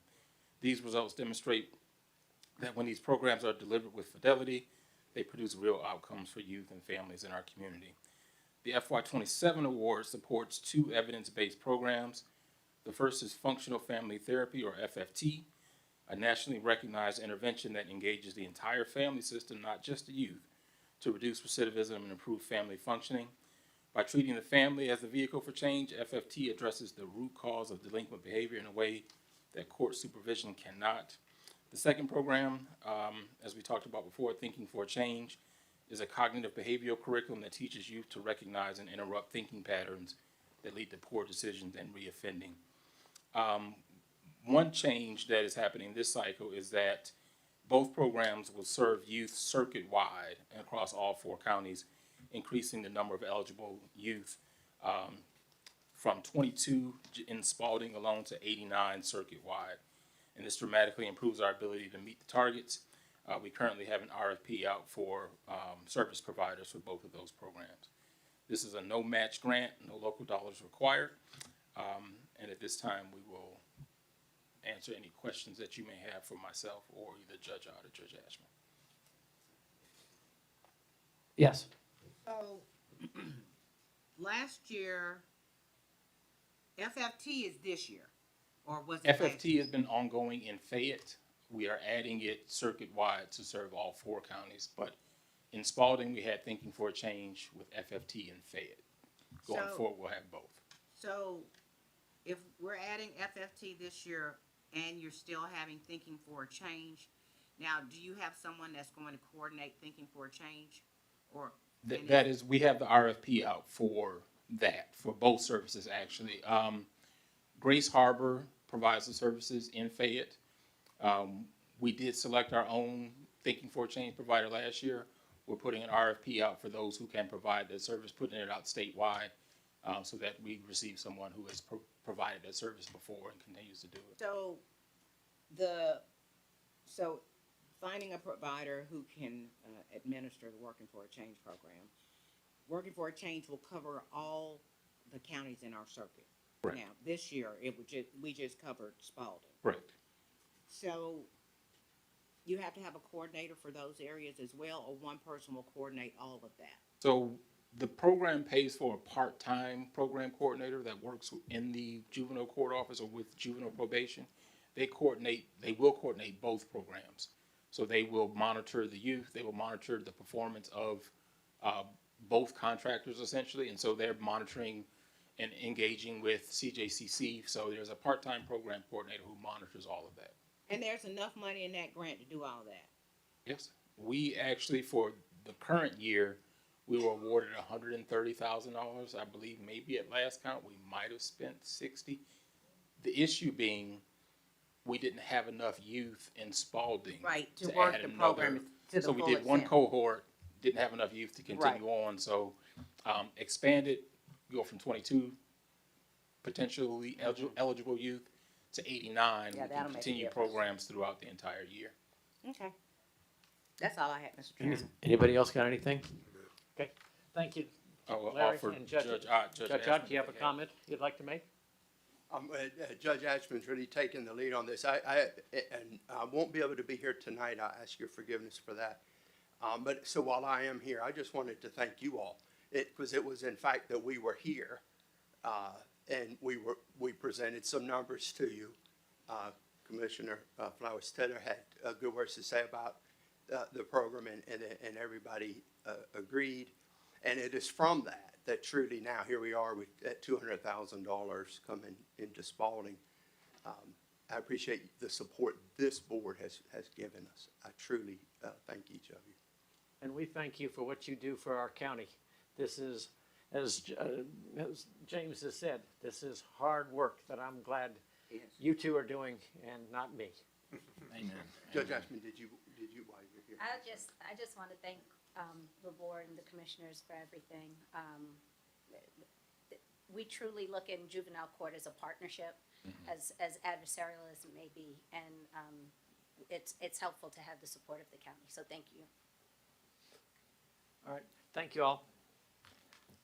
These results demonstrate that when these programs are delivered with fidelity, they produce real outcomes for youth and families in our community. The FY27 award supports 2 evidence-based programs. The first is Functional Family Therapy, or FFT, a nationally recognized intervention that engages the entire family system, not just the youth, to reduce recidivism and improve family functioning. By treating the family as the vehicle for change, FFT addresses the root cause of delinquent behavior in a way that court supervision cannot. The second program, as we talked about before, Thinking for a Change, is a cognitive behavioral curriculum that teaches youth to recognize and interrupt thinking patterns that lead to poor decisions and reoffending. One change that is happening this cycle is that both programs will serve youth circuit-wide and across all 4 counties, increasing the number of eligible youth from 22 in Spalding alone to 89 circuit-wide. And this dramatically improves our ability to meet the targets. We currently have an RFP out for service providers for both of those programs. This is a no-match grant, no local dollars required. And at this time, we will answer any questions that you may have for myself or either Judge Ott or Judge Ashman. Yes. So, last year, FFT is this year, or was it last year? FFT has been ongoing in Fayette. We are adding it circuit-wide to serve all 4 counties. But in Spalding, we had Thinking for a Change with FFT in Fayette. Going forward, we'll have both. So, if we're adding FFT this year and you're still having Thinking for a Change, now, do you have someone that's going to coordinate Thinking for a Change? Or That is, we have the RFP out for that, for both services, actually. Grace Harbor provides the services in Fayette. We did select our own Thinking for a Change provider last year. We're putting an RFP out for those who can provide that service, putting it out statewide, so that we receive someone who has provided that service before and continues to do it. So finding a provider who can administer the Working for a Change program, Working for a Change will cover all the counties in our circuit. Correct. Now, this year, we just covered Spalding. Correct. So you have to have a coordinator for those areas as well, or one person will coordinate all of that? So the program pays for a part-time program coordinator that works in the juvenile court office or with juvenile probation. They will coordinate both programs. So they will monitor the youth, they will monitor the performance of both contractors essentially, and so they're monitoring and engaging with CJCC. So there's a part-time program coordinator who monitors all of that. And there's enough money in that grant to do all that? Yes. We actually, for the current year, we were awarded $130,000. I believe maybe at last count, we might have spent 60. The issue being, we didn't have enough youth in Spalding. Right, to work the program to the So we full did one extent. cohort, didn't have enough youth to continue on, so expanded, go from 22 potentially eligible youth to 89. Yeah, We that'll can make a continue difference. programs throughout the entire year. Okay. That's all I had, Mr. Chairman. Anybody else got anything? Okay, thank you. I'll Larry offer and Judge Ott. Judge Ott, do you have a comment you'd like to make? Judge Ashman's really taking the lead on this. I won't be able to be here tonight. I ask your forgiveness for that. But so while I am here, I just wanted to thank you all. Because it was in fact that we were here, and we presented some numbers to you. Commissioner Flowers-Teller had good words to say about the program, and everybody agreed. And it is from that truly now here we are with at $200,000 coming into Spalding I appreciate the support this board has given us. I truly thank each of you. And we thank you for what you do for our county. This is, as James has said, this is hard work that I'm glad you two are doing and not me. Amen. Judge Ashman, did you, while you're here? I just want to thank, the board and the commissioners for everything. We truly look in juvenile court as a partnership, as adversarial as it may be, and, it's helpful to have the support of the county, so thank you. All right, thank you all.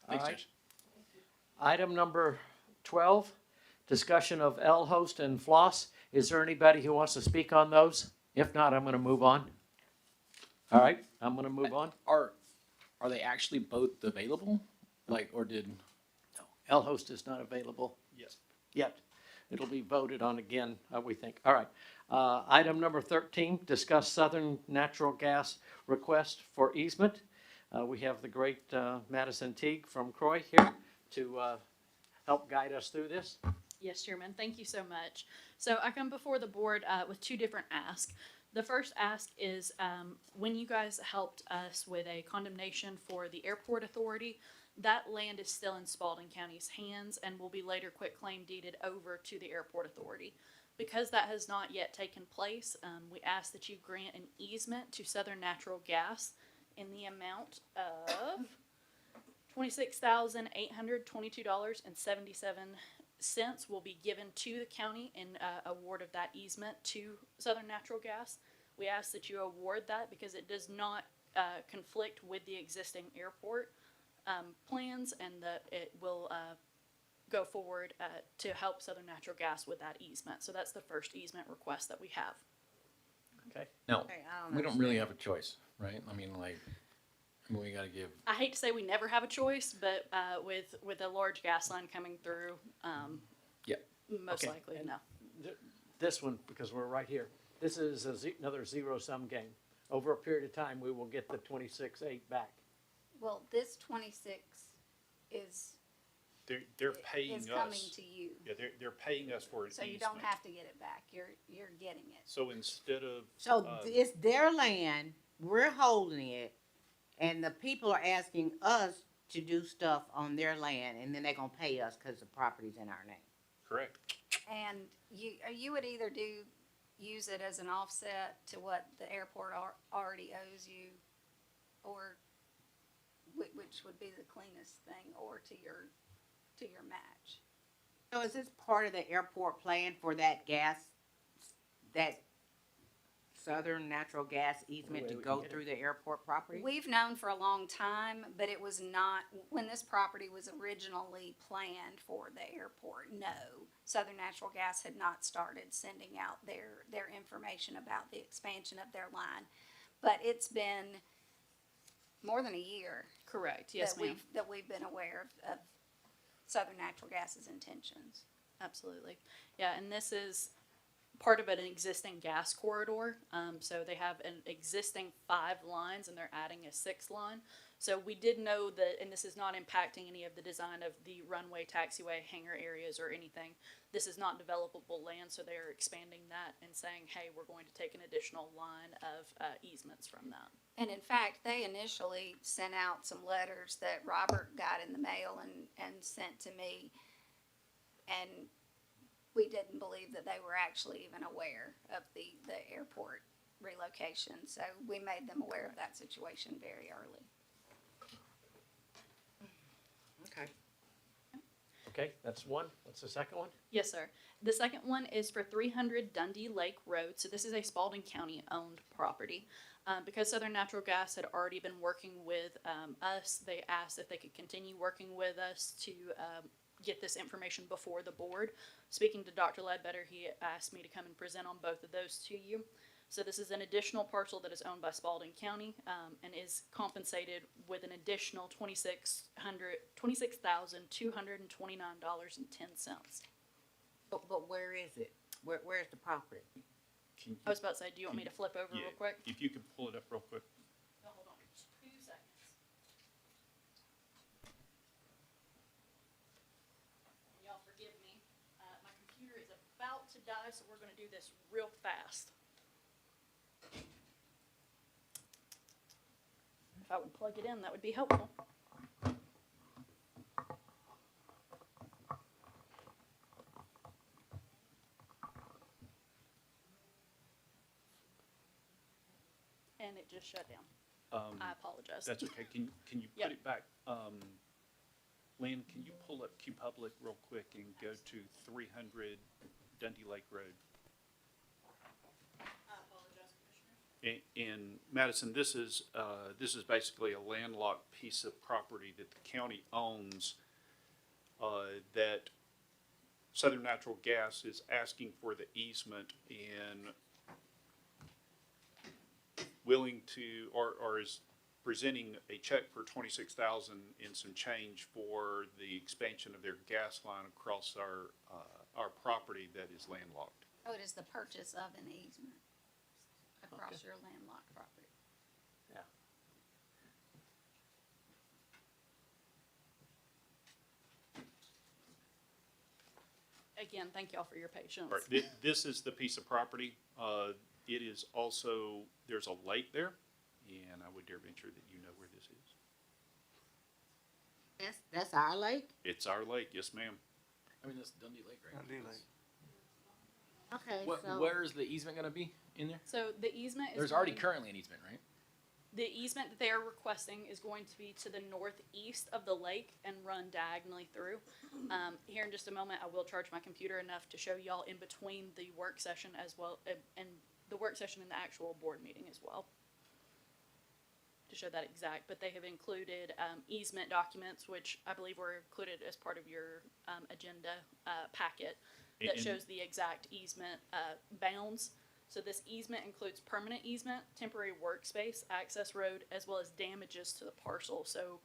Thanks, All right. Judge. Item number 12, discussion of L host and floss. Is there anybody who wants to speak on those? If not, I'm going to move on. All right, I'm going to move on. Are they actually both available? Like, or did? L host is not available Yes. yet. It'll be voted on again, we think. All right. Item number 13, discuss Southern Natural Gas request for easement. We have the great Madison Teague from Croy here to help guide us through this. Yes, Chairman, thank you so much. So I come before the board with two different asks. The first ask is when you guys helped us with a condemnation for the airport authority, that land is still in Spalding County's hands and will be later quitclaim deeded over to the airport authority. Because that has not yet taken place, we ask that you grant an easement to Southern Natural Gas in the amount of $26,822.77 will be given to the county in award of that easement to Southern Natural Gas. We ask that you award that because it does not conflict with the existing airport plans, and that it will go forward to help Southern Natural Gas with that easement. So that's the first easement request that we have. Okay. No, Okay, I don't we don't really understand. have a choice, right? I mean, like, we got to give. I hate to say we never have a choice, but with a large gas line coming through, Yep. most Okay, likely and no. This one, because we're right here, this is another zero-sum game. Over a period of time, we will get the 26.8 back. Well, this 26 is They're paying is coming us. to you, Yeah, they're paying us for an so you easement. don't have to get it back. You're getting it. So instead of. So it's their land, we're holding it, and the people are asking us to do stuff on their land, and then they're gonna pay us because the property's in our name. Correct. And you would either use it as an offset to what the airport already owes you, or which would be the cleanest thing, or to your match. So is this part of the airport plan for that gas, that Southern Natural Gas easement to we go can get it. through the airport property? We've known for a long time, but it was not, when this property was originally planned for the airport, no. Southern Natural Gas had not started sending out their information about the expansion of their line. But it's been more than a year. Correct. Yes, ma'am. That we've been aware of Southern Natural Gas's intentions. Absolutely. Yeah, and this is part of an existing gas corridor. So they have an existing 5 lines and they're adding a 6th line. So we did know that, and this is not impacting any of the design of the runway, taxiway, hangar areas or anything. This is not developable land, so they're expanding that and saying, hey, we're going to take an additional line of easements from that. And in fact, they initially sent out some letters that Robert got in the mail and sent to me. And we didn't believe that they were actually even aware of the airport relocation. So we made them aware of that situation very early. Okay. Okay, that's one. What's the second one? Yes, sir. The second one is for 300 Dundee Lake Road. So this is a Spalding County owned property. Because Southern Natural Gas had already been working with us, they asked if they could continue working with us to get this information before the board. Speaking to Dr. Ledbetter, he asked me to come and present on both of those to you. So this is an additional parcel that is owned by Spalding County and is compensated with an additional $26,229.10. But where is it? Where's the property? I was about to say, do you want me to flip over Yeah, real quick? if you could pull it up real quick. No, hold on, 2 seconds. Y'all forgive me. My computer is about to die guys, so we're gonna do this real fast. If I would plug it in, that would be helpful. And it just shut down. I apologize. That's okay. Can you Yep. put it back? Lynn, can you pull up Q Public real quick and go to 300 Dundee Lake Road? I apologize, Commissioner. In Madison, this is basically a landlocked piece of property that the county owns, that Southern Natural Gas is asking for the easement and willing to, or is presenting a check for $26,000 and some change for the expansion of their gas line across our property that is landlocked. Oh, it is the purchase of an easement across your landlocked property. Yeah. Again, thank y'all for your patience. All right, this is the piece of property. It is also, there's a lake there, and I would dare venture that you know where this is. That's our lake? It's our lake, yes, ma'am. I mean, that's Dundee Lake, right? Okay, What, so. where is the easement gonna be in there? So the easement is. There's already going- currently an easement, right? The easement that they are requesting is going to be to the northeast of the lake and run diagonally through. Here in just a moment, I will charge my computer enough to show y'all in between the work session as well, and the work session and the actual board meeting as well, to show that exact. But they have included easement documents, which I believe were included as part of your agenda packet, that And- shows the exact easement bounds. So this easement includes permanent easement, temporary workspace, access road, as well as damages to the parcel. So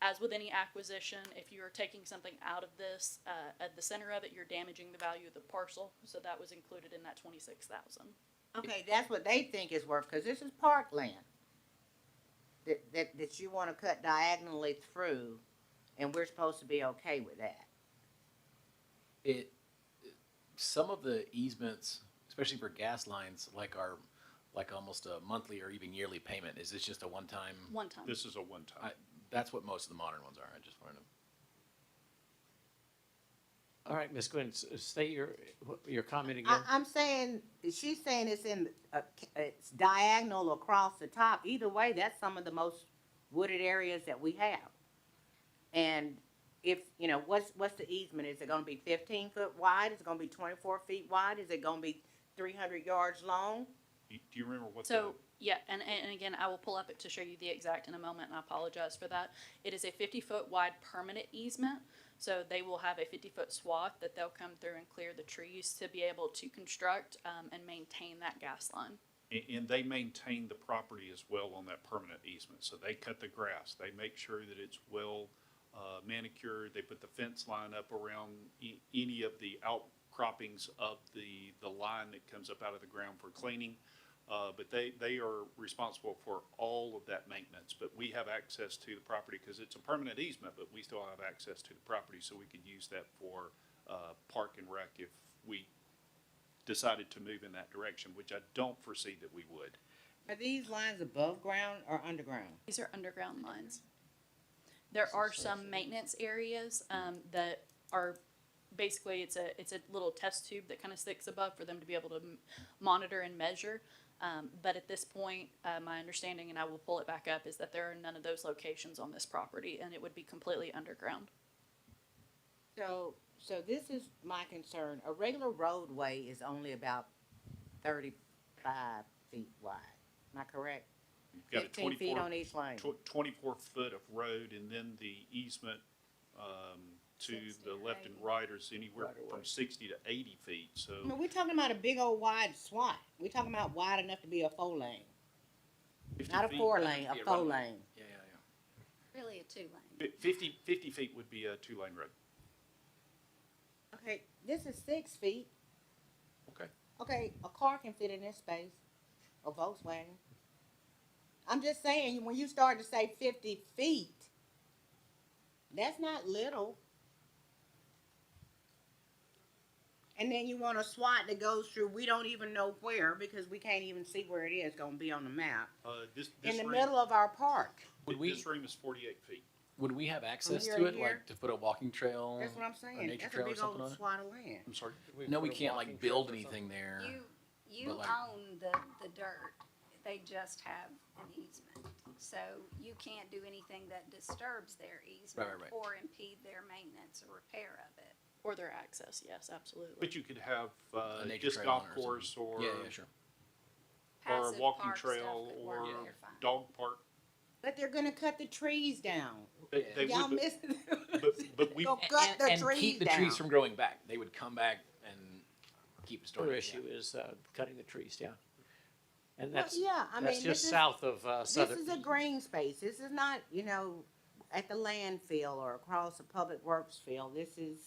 as with any acquisition, if you are taking something out of this, at the center of it, you're damaging the value of the parcel. So that was included in that 26,000. Okay, that's what they think is worth, cause this is parkland. That you wanna cut diagonally through, and we're supposed to be okay with that. Some of the easements, especially for gas lines, like almost a monthly or even yearly payment. Is this just a one-time? One time. This is a one-time. That's what most of the modern ones are. I just wanted to. All right, Ms. Quinn, state your comment again. I'm saying, she's saying it's diagonal across the top. Either way, that's some of the most wooded areas that we have. And if, what's the easement? Is it gonna be 15 foot wide? Is it gonna be 24 feet wide? Is it gonna be 300 yards long? Do you remember what So, yeah, and again, I will pull up it to show you the exact in a moment, and I apologize for that. It is a 50-foot wide permanent easement, so they will have a 50-foot swath that they'll come through and clear the trees to be able to construct and maintain that gas line. And they maintain the property as well on that permanent easement. So they cut the grass. They make sure that it's well manicured. They put the fence line up around any of the outcroppings of the line that comes up out of the ground for cleaning. But they are responsible for all of that maintenance. But we have access to the property because it's a permanent easement, but we still have access to the property, so we could use that for park and rec if we decided to move in that direction, which I don't foresee that we would. Are these lines above ground or underground? These are underground lines. There are some maintenance areas that are basically, it's a little test tube that kind of sticks above for them to be able to monitor and measure. But at this point, my understanding, and I will pull it back up, is that there are none of those locations on this property, and it would be completely underground. So this is my concern. A regular roadway is only about 35 feet wide. Am I correct? You've got a 15 feet on each lane. 24 foot of road, and then the easement to the left and right is anywhere from 60 to 80 feet. So I mean, we're talking about a big old wide swath. We're talking about wide enough to be a 4-lane. 50 Not a feet- 4-lane, a Yeah, 4-lane. Yeah. Really a two-lane. 50 feet would be a two-lane road. Okay, this is 6 feet. Okay. Okay, a car can fit in this space, a Volkswagen. I'm just saying, when you start to say 50 feet, that's not little. and then you want a SWAT that goes through, we don't even know where, because we can't even see where it is gonna be on the map, This in the room- middle of our park. Would we, This room is 48 feet. would we have access here to to it, here? like to put a walking trail? That's what I'm Or saying, nature that's a trail or big something on old it? swat of land. I'm sorry. No, we put a can't walking like trail build or something? anything there. You But like- own the dirt. They just have an easement. So you can't do anything that disturbs their easement right. or impede their maintenance or repair of it. Or their access, yes, absolutely. But you could have A nature disc trail golf on it or course or, Yeah, yeah, sure. or a Passive walking park stuff trail that or work, they're fine. dog park. But they're gonna cut the trees down. They Y'all would, missed but we, Go cut the And trees keep the down. trees from growing back. They would come back and keep Our restoring. issue is, cutting the trees down. And Well, that's, yeah, I that's mean, just this is, south of, this Southern. is a green space, this is not, you know, at the landfill or across a public works field, this is,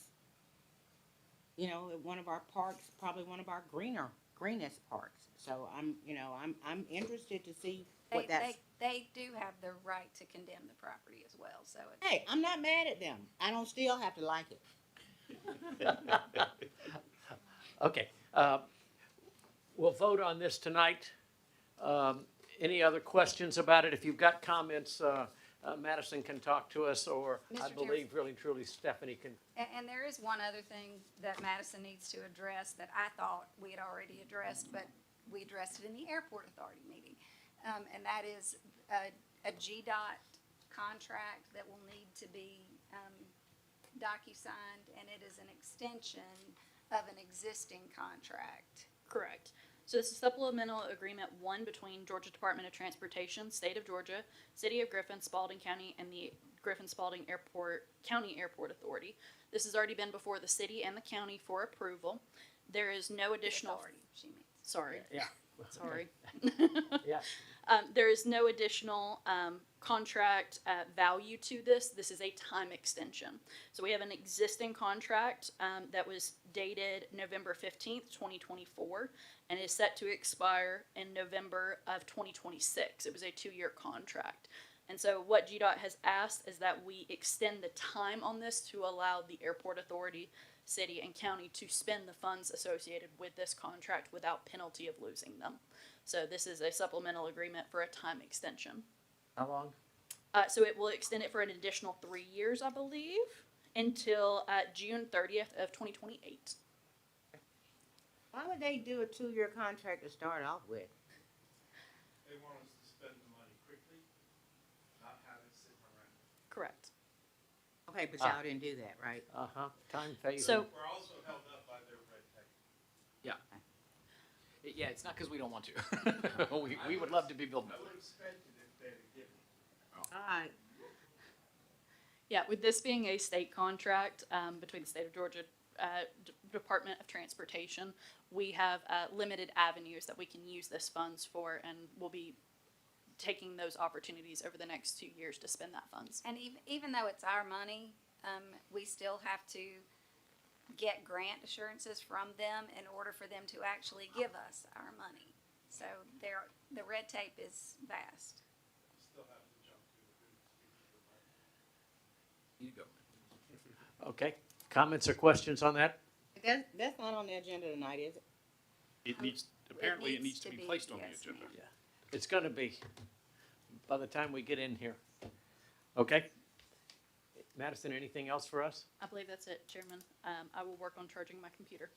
you know, one of our parks, probably one of our greenest parks. So I'm interested to see what that's. They do have the right to condemn the property as well, so it's. Hey, I'm not mad at them, I don't still have to like it. Okay, we'll vote on this tonight. Any other questions about it? If you've got comments, Madison can talk to us, or I Mr. believe really and truly Stephanie can. And there is one other thing that Madison needs to address that I thought we had already addressed, but we addressed it in the airport authority meeting. And that is a GDOT contract that will need to be docu-signed, and it is an extension of an existing contract. Correct. So this is supplemental agreement one between Georgia Department of Transportation, State of Georgia, City of Griffin, Spalding County, and the Griffin Spalding County Airport Authority. This has already been before the city and the county for approval. There is no additional. Authority, she means. Sorry. Yeah. Sorry. Yeah. There is no additional contract value to this. This is a time extension. So we have an existing contract that was dated November 15th, 2024, and is set to expire in November of 2026. It was a 2-year contract. And so what GDOT has asked is that we extend the time on this to allow the airport authority, city, and county to spend the funds associated with this contract without penalty of losing them. So this is a supplemental agreement for a time extension. How long? So it will extend it for an additional 3 years, I believe, until June 30th of 2028. Why would they do a 2-year contract to start off with? They want us to spend the money quickly, not have it sitting around. Correct. Okay, but y'all didn't do that, right? Uh-huh, time phase. So We're also held up by their red tape. Yeah, it's not because we don't want to. We would love to be building. I would expect it if they'd have given it. Alright, yeah, with this being a state contract between the state of Georgia Department of Transportation, we have limited avenues that we can use this funds for, and we'll be taking those opportunities over the next 2 years to spend that funds. And even though it's our money, we still have to get grant assurances from them in order for them to actually give us our money. So the red tape is vast. Still have to jump through the hoops to get the money. You go. Okay, comments or questions on that? that's not on the agenda tonight, is it? it needs, apparently it needs to be placed on the yes, agenda. ma'am. Yeah. It's gonna be, by the time we get in here. Okay? Madison, anything else for us? I believe that's it, Chairman. I will work on charging my computer.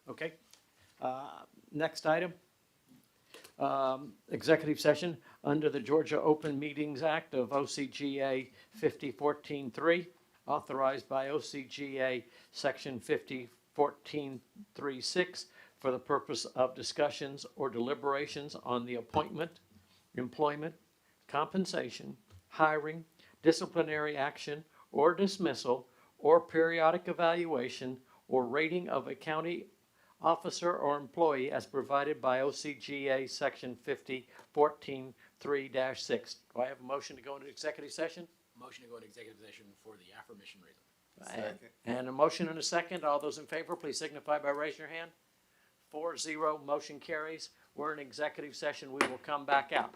Okay. Next item. Executive session under the Georgia Open Meetings Act of OCGA 5014-3, authorized by OCGA Section 5014-36 for the purpose of discussions or deliberations on the appointment, employment, compensation, hiring, disciplinary action or dismissal, or periodic evaluation or rating of a county officer or employee as provided by OCGA Section 5014-3-6. Do I have a motion to go into executive session? Motion to go into executive session for the aforementioned reason. And a motion and a second. All those in favor, please signify by raising your hand. 4-0, motion carries. We're in executive session. We will come back out.